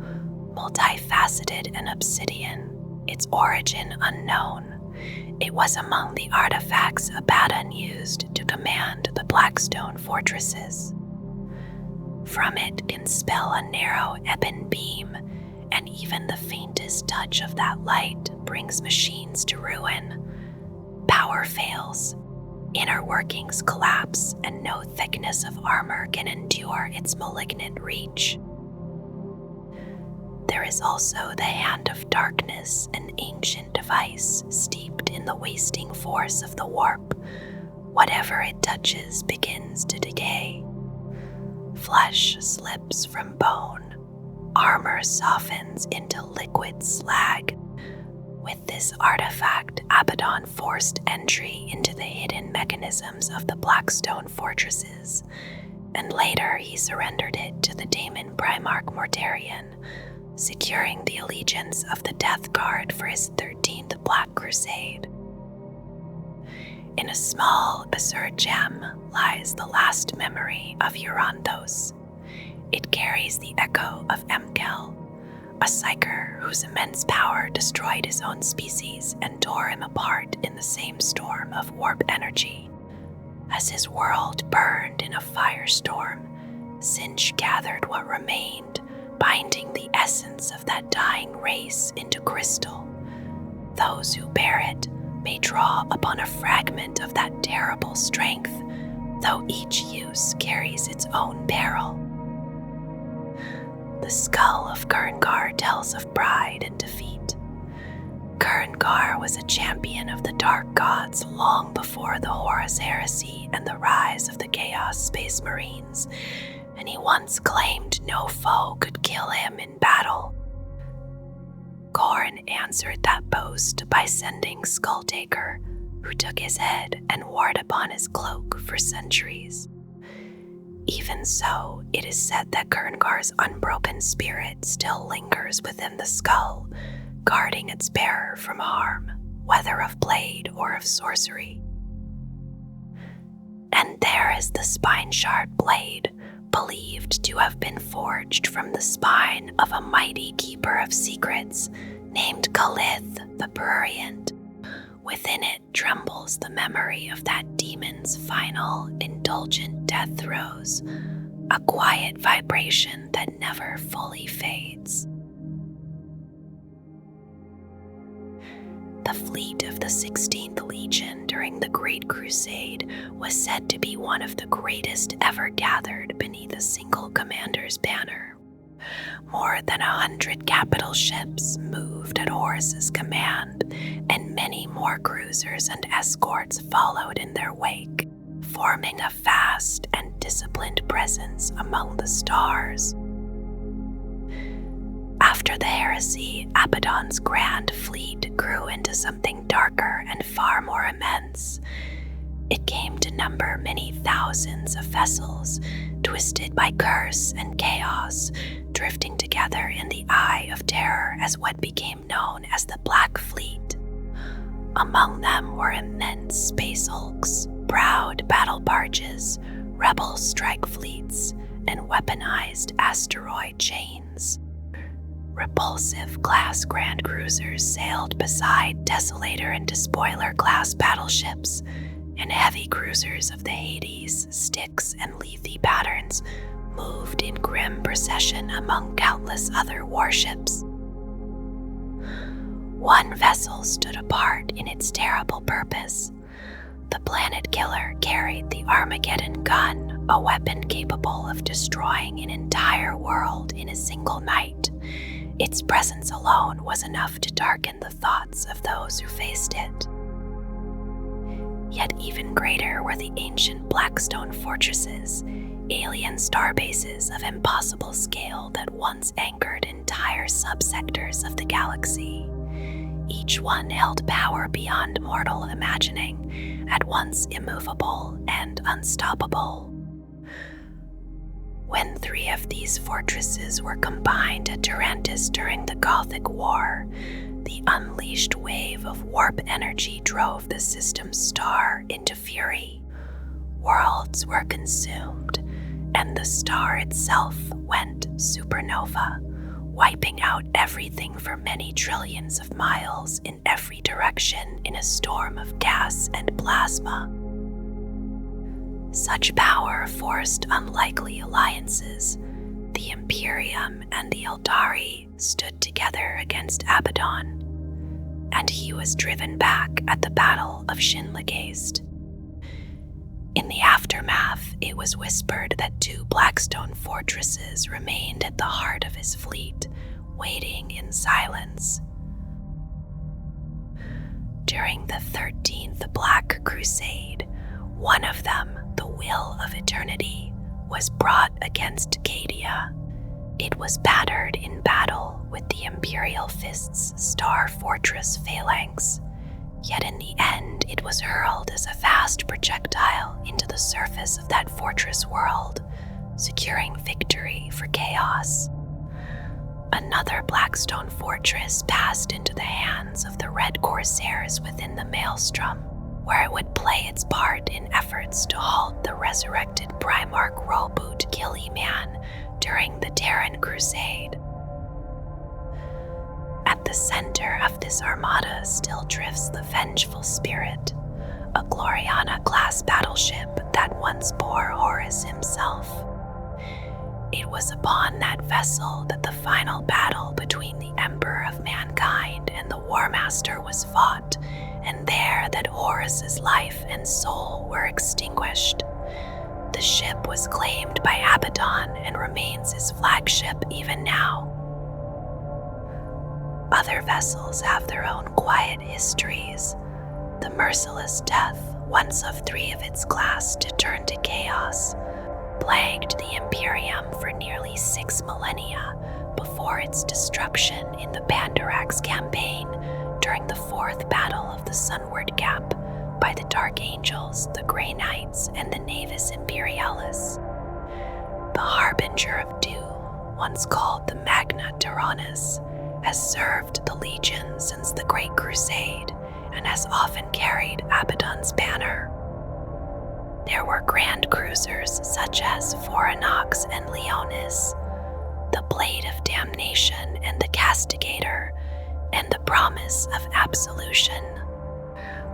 multifaceted and obsidian, its origin unknown. It was among the artifacts Abaddon used to command the Blackstone fortresses. From it can spill a narrow ebon beam, and even the faintest touch of that light brings machines to ruin. Power fails, inner workings collapse, and no thickness of armor can endure its malignant reach. There is also the Hand of Darkness, an ancient device steeped in the wasting force of the warp. Whatever it touches begins to decay. Flesh slips from bone, armor softens into liquid slag. With this artifact, Abaddon forced entry into the hidden mechanisms of the Blackstone fortresses, and later he surrendered it to the Daemon Primarch Mortarion, securing the allegiance of the Death Guard for his 13th Black Crusade. In a small azure gem lies the last memory of Euronthos. It carries the echo of Emkel, a psyker whose immense power destroyed his own species and tore him apart in the same storm of warp energy. As his world burned in a firestorm, Sinch gathered what remained, binding the essence of that dying race into crystal. Those who bear it may draw upon a fragment of that terrible strength, though each use carries its own peril. The skull of Kerngar tells of pride and defeat. Kerngar was a champion of the Dark Gods long before the Horus Heresy and the rise of the Chaos Space Marines, and he once claimed no foe could kill him in battle. Khorne answered that boast by sending Skulltaker, who took his head and wore it upon his cloak for centuries. Even so, it is said that Kerngar's unbroken spirit still lingers within the skull, guarding its bearer from harm, whether of blade or of sorcery. And there is the spine-shard blade, believed to have been forged from the spine of a mighty keeper of secrets named Khalith the Prurient. Within it trembles the memory of that demon's final, indulgent death throes, a quiet vibration that never fully fades. The fleet of the 16th Legion during the Great Crusade was said to be one of the greatest ever gathered beneath a single commander's banner. More than 100 capital ships moved at Horus's command, and many more cruisers and escorts followed in their wake, forming a vast and disciplined presence among the stars. After the heresy, Abaddon's grand fleet grew into something darker and far more immense. It came to number many thousands of vessels, twisted by curse and chaos, drifting together in the eye of terror as what became known as the Black Fleet. Among them were immense space hulks, proud battle barges, rebel strike fleets, and weaponized asteroid chains. Repulsive class grand cruisers sailed beside Desolator and Despoiler class battleships, and heavy cruisers of the Hades, Styx, and Lethe patterns moved in grim procession among countless other warships. One vessel stood apart in its terrible purpose. The Planet Killer carried the Armageddon gun, a weapon capable of destroying an entire world in a single night. Its presence alone was enough to darken the thoughts of those who faced it. Yet even greater were the ancient Blackstone fortresses, alien starbases of impossible scale that once anchored entire subsectors of the galaxy. Each one held power beyond mortal imagining, at once immovable and unstoppable. When 3 of these fortresses were combined at Tarantus during the Gothic War, the unleashed wave of warp energy drove the system's star into fury. Worlds were consumed, and the star itself went supernova, wiping out everything for many trillions of miles in every direction in a storm of gas and plasma. Such power forced unlikely alliances. The Imperium and the Eldari stood together against Abaddon, and he was driven back at the Battle of Shinlegaste. In the aftermath, it was whispered that 2 Blackstone fortresses remained at the heart of his fleet, waiting in silence. During the 13th Black Crusade, one of them, the Will of Eternity, was brought against Cadia. It was battered in battle with the Imperial Fist's Star Fortress phalanx, yet in the end it was hurled as a vast projectile into the surface of that fortress world, securing victory for chaos. Another Blackstone fortress passed into the hands of the Red Corsairs within the Maelstrom, where it would play its part in efforts to halt the resurrected Primarch Roboot Gilliman during the Terran Crusade. At the center of this armada still drifts the Vengeful Spirit, a Gloriana-class battleship that once bore Horus himself. It was upon that vessel that the final battle between the Emperor of Mankind and the Warmaster was fought, and there that Horus's life and soul were extinguished. The ship was claimed by Abaddon and remains his flagship even now. Other vessels have their own quiet histories. The Merciless Death, once of 3 of its class to turn to chaos, plagued the Imperium for nearly 6 millennia before its disruption in the Pandarax campaign during the 4th Battle of the Sunward Gap by the Dark Angels, the Grey Knights, and the Navis Imperialis. The Harbinger of Doom, once called the Magna Tyrannus, has served the Legion since the Great Crusade and has often carried Abaddon's banner. There were grand cruisers such as Voronox and Leonis, the Blade of Damnation and the Castigator, and the Promise of Absolution,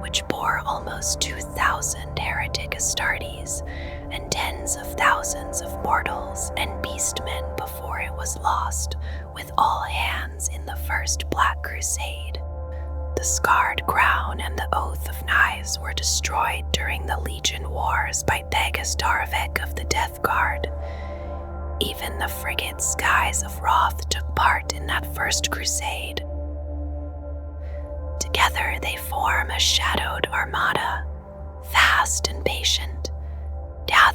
which bore almost 2,000 heretic Astartes and tens of thousands of mortals and beastmen before it was lost with all hands in the First Black Crusade. The Scarred Crown and the Oath of Knives were destroyed during the Legion Wars by Thegas Darvik of the Death Guard. Even the frigate Skies of Wrath took part in that First Crusade. Together they form a shadowed armada, vast and patient,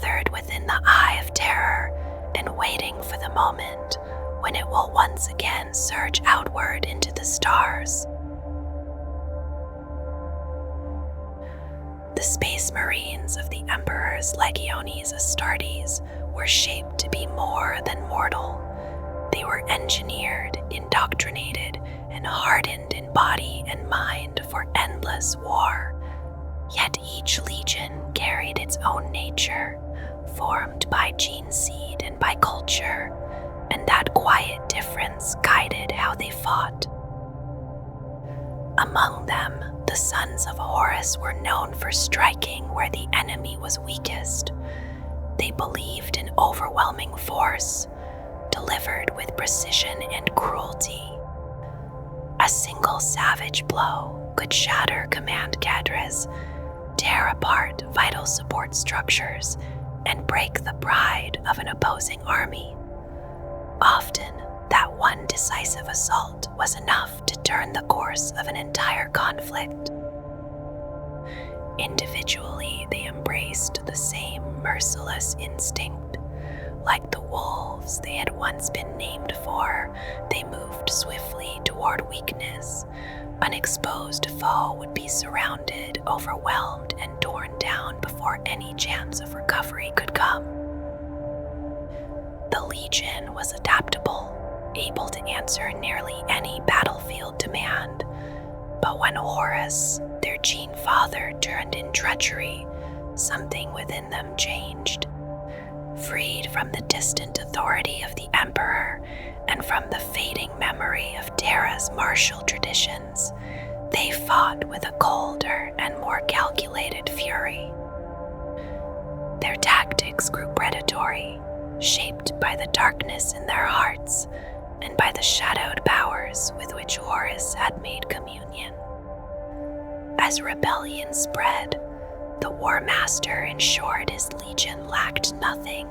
gathered within the Eye of Terror and waiting for the moment when it will once again surge outward into the stars. The Space Marines of the Emperor's Legiones Astartes were shaped to be more than mortal. They were engineered, indoctrinated, and hardened in body and mind for endless war. Yet each legion carried its own nature, formed by gene seed and by culture, and that quiet difference guided how they fought. Among them, the sons of Horus were known for striking where the enemy was weakest. They believed in overwhelming force, delivered with precision and cruelty. A single savage blow could shatter command cadres, tear apart vital support structures, and break the pride of an opposing army. Often, that one decisive assault was enough to turn the course of an entire conflict. Individually, they embraced the same merciless instinct. Like the wolves they had once been named for, they moved swiftly toward weakness. An exposed foe would be surrounded, overwhelmed, and torn down before any chance of recovery could come. The Legion was adaptable, able to answer nearly any battlefield demand. But when Horus, their gene father, turned in treachery, something within them changed. Freed from the distant authority of the Emperor and from the fading memory of Terra's martial traditions, they fought with a colder and more calculated fury. Their tactics grew predatory, shaped by the darkness in their hearts and by the shadowed powers with which Horus had made communion. As rebellion spread, the Warmaster ensured his legion lacked nothing,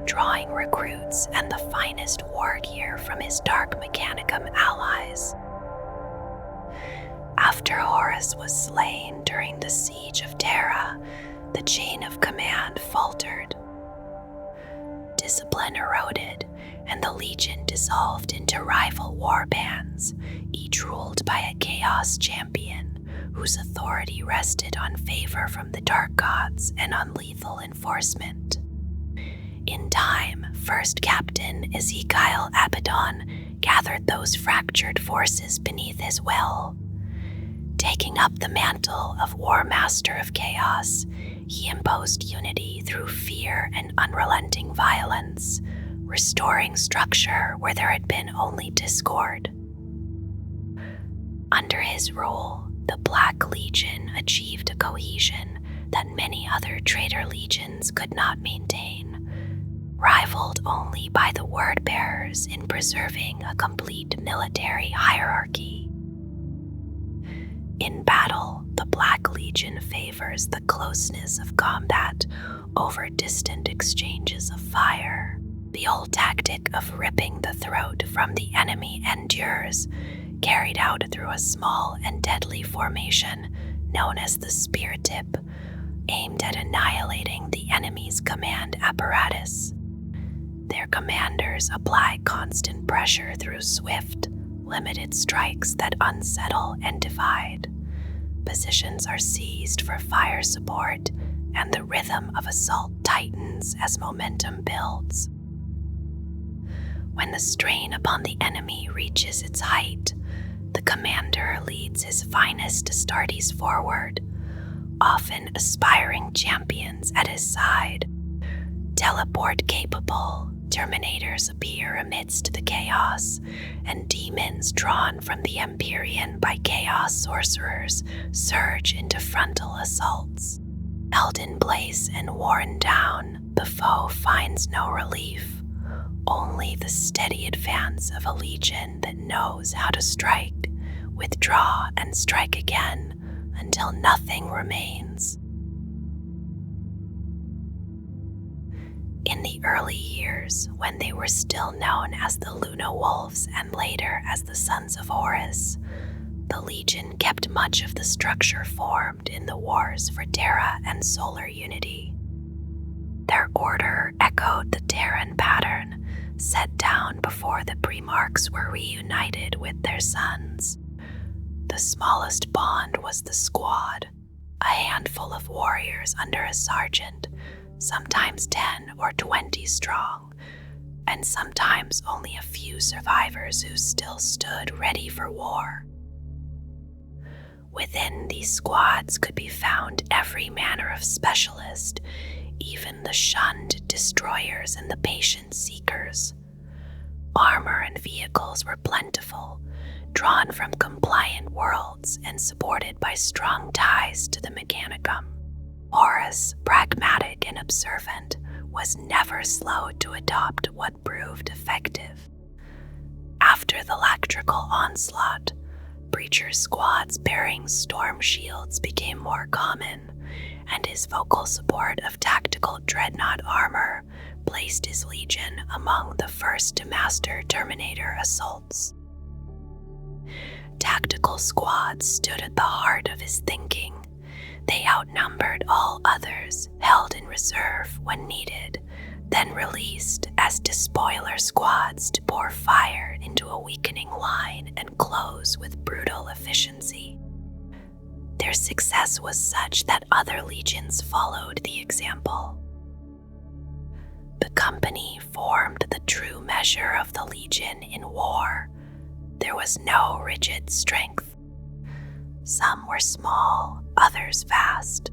drawing recruits and the finest war gear from his Dark Mechanicum allies. After Horus was slain during the Siege of Terra, the chain of command faltered. Discipline eroded, and the Legion dissolved into rival war bands, each ruled by a Chaos champion, whose authority rested on favor from the Dark Gods and on lethal enforcement. In time, First Captain Ezekiel Abaddon gathered those fractured forces beneath his will. Taking up the mantle of Warmaster of Chaos, he imposed unity through fear and unrelenting violence, restoring structure where there had been only discord. Under his rule, the Black Legion achieved a cohesion that many other traitor legions could not maintain, rivaled only by the Word-Bearers in preserving a complete military hierarchy. In battle, the Black Legion favors the closeness of combat over distant exchanges of fire. The old tactic of ripping the throat from the enemy endures, carried out through a small and deadly formation known as the Spear Tip, aimed at annihilating the enemy's command apparatus. Their commanders apply constant pressure through swift, limited strikes that unsettle and divide. Positions are seized for fire support, and the rhythm of assault tightens as momentum builds. When the strain upon the enemy reaches its height, the commander leads his finest Astartes forward, often aspiring champions at his side. Teleport-capable, Terminators appear amidst the chaos, and demons drawn from the Empyrean by chaos sorcerers surge into frontal assaults. Held in place and worn down, the foe finds no relief, only the steady advance of a legion that knows how to strike, withdraw, and strike again until nothing remains. In the early years, when they were still known as the Luna Wolves and later as the Sons of Horus, the Legion kept much of the structure formed in the wars for Terra and solar unity. Their order echoed the Terran pattern set down before the Primarchs were reunited with their sons. The smallest bond was the squad, a handful of warriors under a sergeant, sometimes 10 or 20 strong, and sometimes only a few survivors who still stood ready for war. Within these squads could be found every manner of specialist, even the shunned destroyers and the patient seekers. Armor and vehicles were plentiful, drawn from compliant worlds and supported by strong ties to the Mechanicum. Horus, pragmatic and observant, was never slow to adopt what proved effective. After the electrical onslaught, Breacher squads bearing storm shields became more common, and his vocal support of tactical dreadnought armor placed his legion among the first to master Terminator assaults. Tactical squads stood at the heart of his thinking. They outnumbered all others, held in reserve when needed, then released as despoiler squads to pour fire into a weakening line and close with brutal efficiency. Their success was such that other legions followed the example. The company formed the true measure of the legion in war. There was no rigid strength. Some were small, others vast.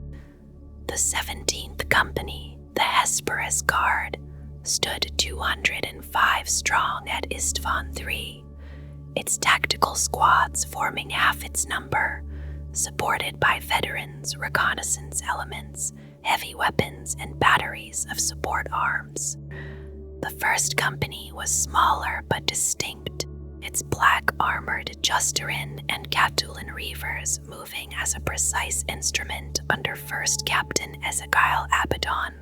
The 17th Company, the Hesperus Guard, stood 205 strong at Istvaan III, its tactical squads forming half its number, supported by veterans, reconnaissance elements, heavy weapons, and batteries of support arms. The 1st Company was smaller but distinct, its black armored Justerin and Catulan Reavers moving as a precise instrument under 1st Captain Ezekiel Abaddon.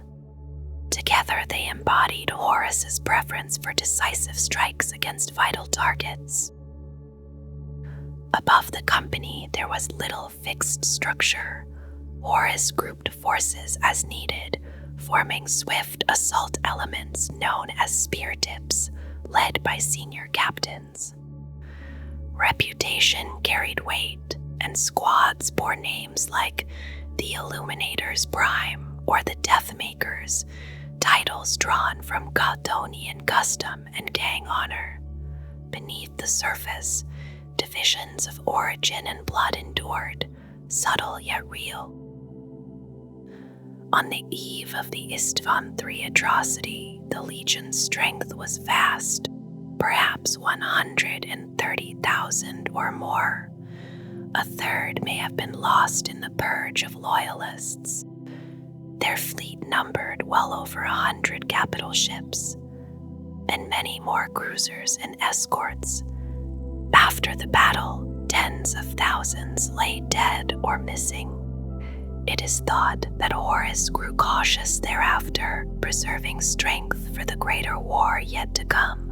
Together they embodied Horus's preference for decisive strikes against vital targets. Above the company there was little fixed structure. Horus grouped forces as needed, forming swift assault elements known as spear tips, led by senior captains. Reputation carried weight, and squads bore names like the Illuminators Prime or the Deathmakers, titles drawn from Gothonian custom and gang honor. Beneath the surface, divisions of origin and blood endured, subtle yet real. On the eve of the Istvaan III atrocity, the Legion's strength was vast, perhaps 130,000 or more. A third may have been lost in the purge of loyalists. Their fleet numbered well over 100 capital ships, and many more cruisers and escorts. After the battle, tens of thousands lay dead or missing. It is thought that Horus grew cautious thereafter, preserving strength for the greater war yet to come.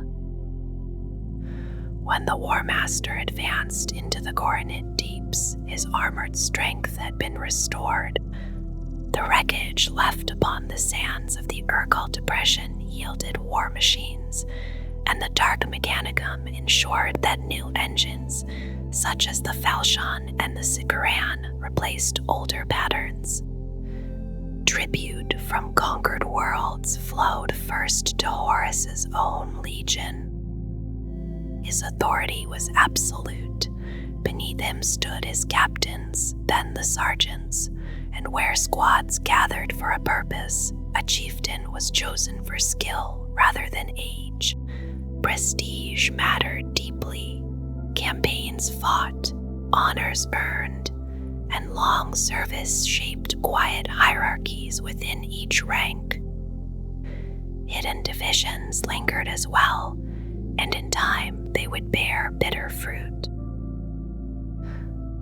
When the Warmaster advanced into the Coronid Deeps, his armored strength had been restored. The wreckage left upon the sands of the Urkel Depression yielded war machines, and the Dark Mechanicum ensured that new engines, such as the Falchion and the Sikaran, replaced older patterns. Tribute from conquered worlds flowed first to Horus's own legion. His authority was absolute. Beneath him stood his captains, then the sergeants, and where squads gathered for a purpose, a chieftain was chosen for skill rather than age. Prestige mattered deeply. Campaigns fought, honors earned, and long service shaped quiet hierarchies within each rank. Hidden divisions lingered as well, and in time they would bear bitter fruit.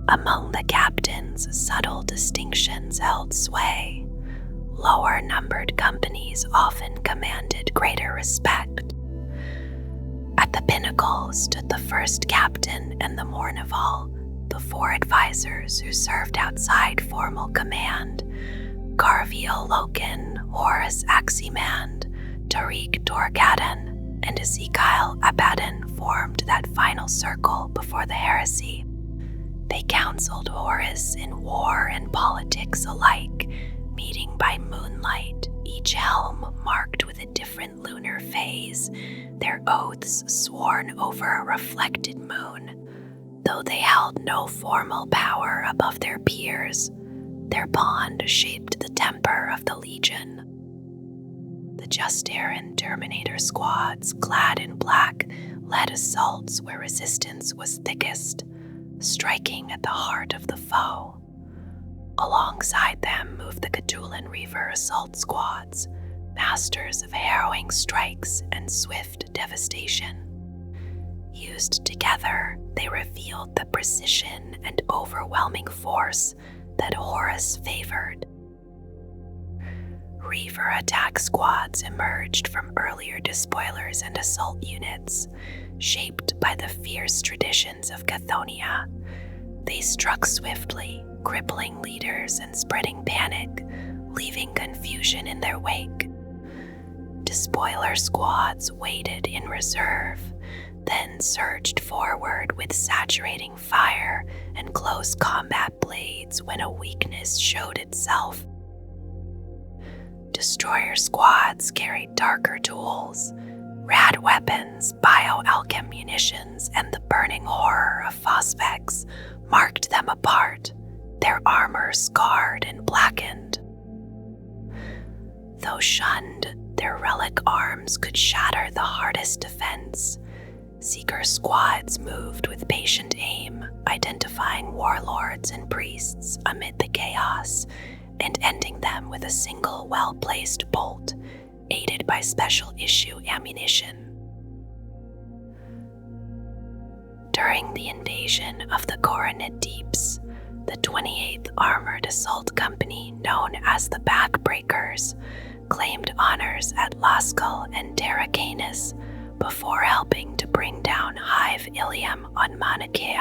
Among the captains, subtle distinctions held sway. Lower numbered companies often commanded greater respect. At the pinnacle stood the 1st Captain and the Mournival, the 4 advisors who served outside formal command: Garviel Loken, Horus Aximand, Tariq Dorgadan, and Ezekiel Abaddon formed that final circle before the heresy. They counseled Horus in war and politics alike, meeting by moonlight, each helm marked with a different lunar phase, their oaths sworn over a reflected moon. Though they held no formal power above their peers, their bond shaped the temper of the Legion. The Justaeran Terminator squads, clad in black, led assaults where resistance was thickest, striking at the heart of the foe. Alongside them moved the Cthulhan Reaver assault squads, masters of harrowing strikes and swift devastation. Used together, they revealed the precision and overwhelming force that Horus favored. Reaver attack squads emerged from earlier despoilers and assault units, shaped by the fierce traditions of Chthoniya. They struck swiftly, crippling leaders and spreading panic, leaving confusion in their wake. Despoiler squads waited in reserve, then surged forward with saturating fire and close combat blades when a weakness showed itself. Destroyer squads carried darker tools, rad weapons, bioalchem munitions, and the burning horror of phosphex marked them apart, their armor scarred and blackened. Though shunned, their relic arms could shatter the hardest defense. Seeker squads moved with patient aim, identifying warlords and priests amid the chaos, and ending them with a single well-placed bolt, aided by special issue ammunition. During the invasion of the Coronid Deeps, the 28th Armored Assault Company, known as the Backbreakers, claimed honors at Lascaux and Terra Canis before helping to bring down Hive Ilium on Mauna Kea.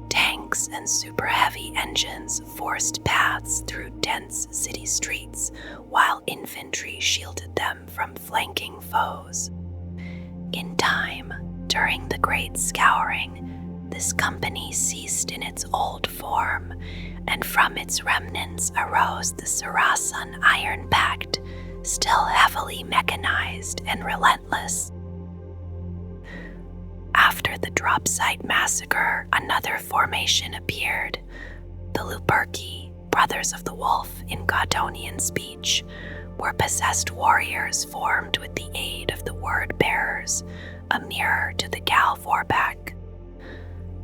Tanks and super heavy engines forced paths through dense city streets, while infantry shielded them from flanking foes. In time, during the Great Scouring, this company ceased in its old form, and from its remnants arose the Sarasan Iron Pact, still heavily mechanized and relentless. After the Drop Site Massacre, another formation appeared, the Luperci, Brothers of the Wolf in Godonian speech, were possessed warriors formed with the aid of the Word Bearers, a mirror to the Gal Vorbak.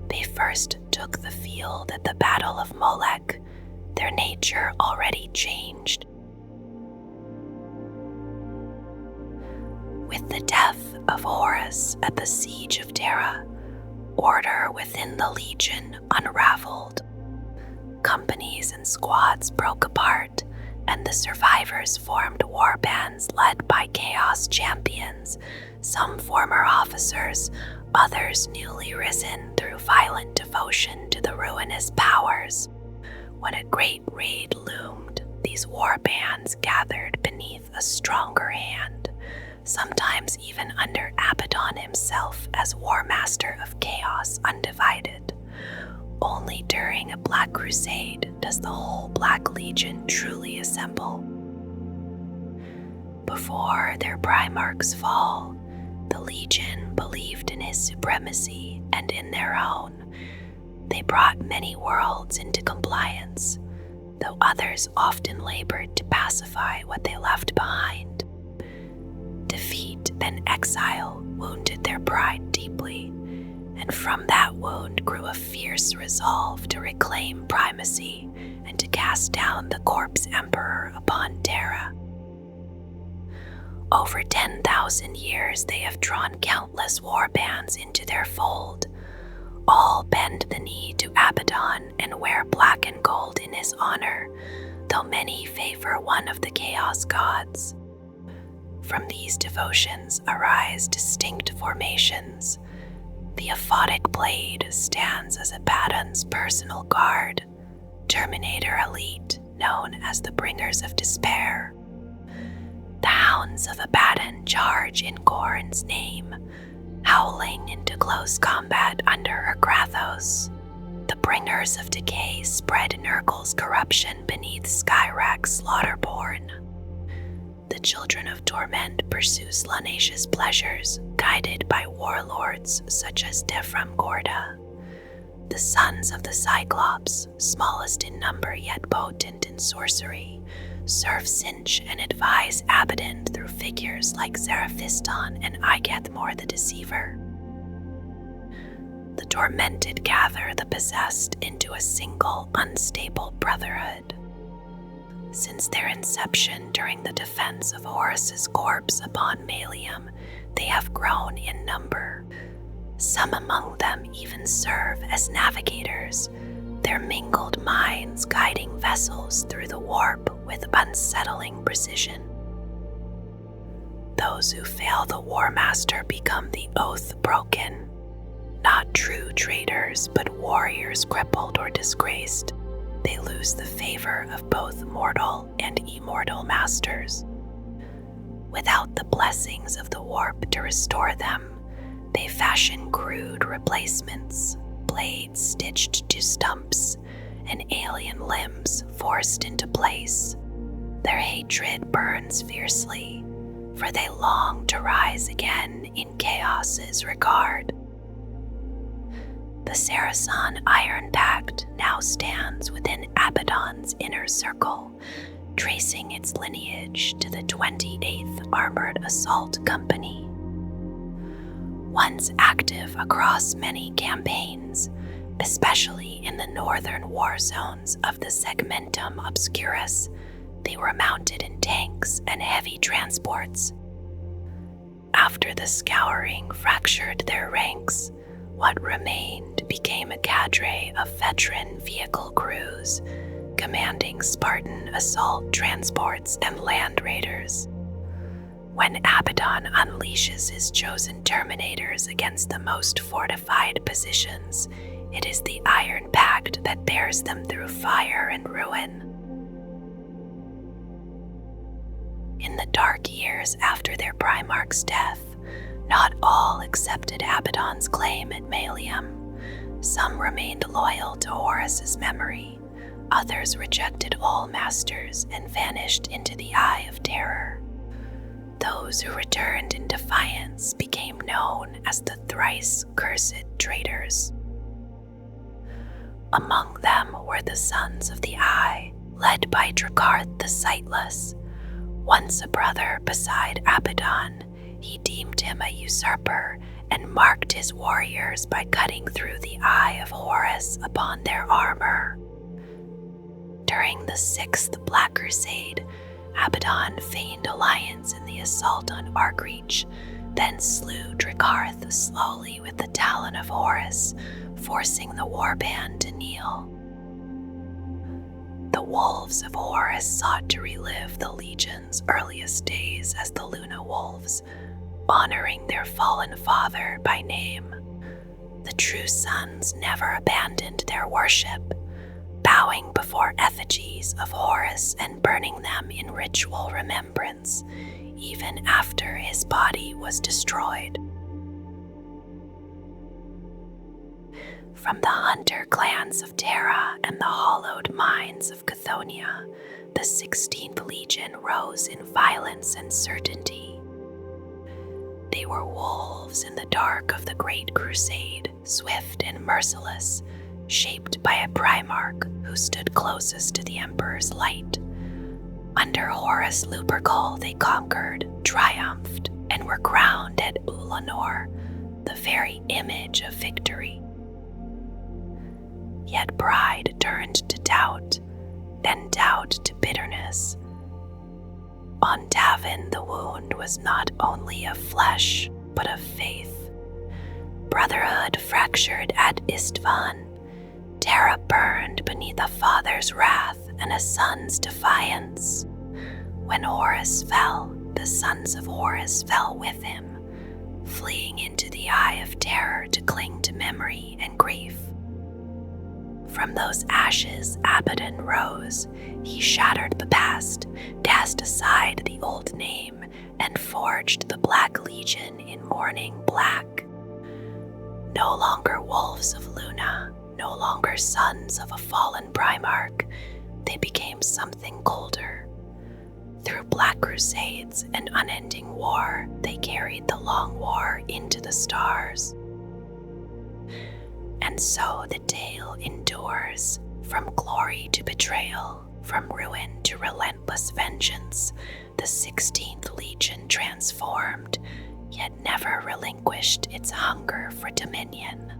They first took the field at the Battle of Molech, their nature already changed. With the death of Horus at the Siege of Terra, order within the Legion unraveled. Companies and squads broke apart, and the survivors formed war bands led by Chaos champions, some former officers, others newly risen through violent devotion to the ruinous powers. When a great raid loomed, these war bands gathered beneath a stronger hand, sometimes even under Abaddon himself as Warmaster of Chaos Undivided. Only during a Black Crusade does the whole Black Legion truly assemble. Before their Primarchs' fall, the Legion believed in his supremacy and in their own. They brought many worlds into compliance, though others often labored to pacify what they left behind. Defeat and exile wounded their pride deeply, and from that wound grew a fierce resolve to reclaim primacy and to cast down the Corpse Emperor upon Terra. Over 10,000 years they have drawn countless war bands into their fold. All bend the knee to Abaddon and wear black and gold in his honor, though many favor one of the Chaos gods. From these devotions arise distinct formations. The Aphotic Blade stands as Abaddon's personal guard, Terminator Elite, known as the Bringers of Despair, The hounds of Abaddon charge in Khorne's name, howling into close combat under Agrathos. The bringers of decay spread Nurgle's corruption beneath Skyrak's slaughterborn. The children of torment pursue Slaneish's pleasures, guided by warlords such as Defram Gorda. The sons of the Cyclops, smallest in number yet potent in sorcery, serve Sinch and advise Abaddon through figures like Zaraphiston and Igethmor the Deceiver. The tormented gather the possessed into a single, unstable brotherhood. Since their inception during the defense of Horus's corpse upon Malium, they have grown in number. Some among them even serve as navigators, their mingled minds guiding vessels through the warp with unsettling precision. Those who fail the Warmaster become the oath-broken, not true traitors, but warriors crippled or disgraced. They lose the favor of both mortal and immortal masters. Without the blessings of the warp to restore them, they fashion crude replacements, blades stitched to stumps, and alien limbs forced into place. Their hatred burns fiercely, for they long to rise again in chaos's regard. The Saracen Iron Pact now stands within Abaddon's inner circle, tracing its lineage to the 28th Armored Assault Company. Once active across many campaigns, especially in the northern war zones of the Segmentum Obscurus, they were mounted in tanks and heavy transports. After the Scouring fractured their ranks, what remained became a cadre of veteran vehicle crews, commanding Spartan assault transports and land raiders. When Abaddon unleashes his chosen Terminators against the most fortified positions, it is the Iron Pact that bears them through fire and ruin. In the dark years after their Primarch's death, not all accepted Abaddon's claim at Malium. Some remained loyal to Horus's memory, others rejected all masters and vanished into the Eye of Terror. Those who returned in defiance became known as the Thrice-Cursed Traitors. Among them were the Sons of the Eye, led by Drecarth the Sightless. Once a brother beside Abaddon, he deemed him a usurper and marked his warriors by cutting through the eye of Horus upon their armor. During the 6th Black Crusade, Abaddon feigned alliance in the assault on Arcreach, then slew Drecarth slowly with the Talon of Horus, forcing the warband to kneel. The Wolves of Horus sought to relive the Legion's earliest days as the Luna Wolves, honoring their fallen father by name. The true sons never abandoned their worship, bowing before effigies of Horus and burning them in ritual remembrance, even after his body was destroyed. From the hunter clans of Terra and the hollowed mines of Chthonia, the 16th Legion rose in violence and certainty. They were wolves in the dark of the Great Crusade, swift and merciless, shaped by a Primarch who stood closest to the Emperor's light. Under Horus Lupercal they conquered, triumphed, and were crowned at Ullanor, the very image of victory. Yet pride turned to doubt, then doubt to bitterness. On Tavin the wound was not only of flesh, but of faith. Brotherhood fractured at Istvaan. Terra burned beneath a father's wrath and a son's defiance. When Horus fell, the sons of Horus fell with him, fleeing into the Eye of Terror to cling to memory and grief. From those ashes Abaddon rose. He shattered the past, cast aside the old name, and forged the Black Legion in mourning black. No longer wolves of Luna, no longer sons of a fallen Primarch, they became something colder. Through Black Crusades and unending war, they carried the long war into the stars. And so the tale endures, from glory to betrayal, from ruin to relentless vengeance. The 16th Legion transformed, yet never relinquished its hunger for dominion.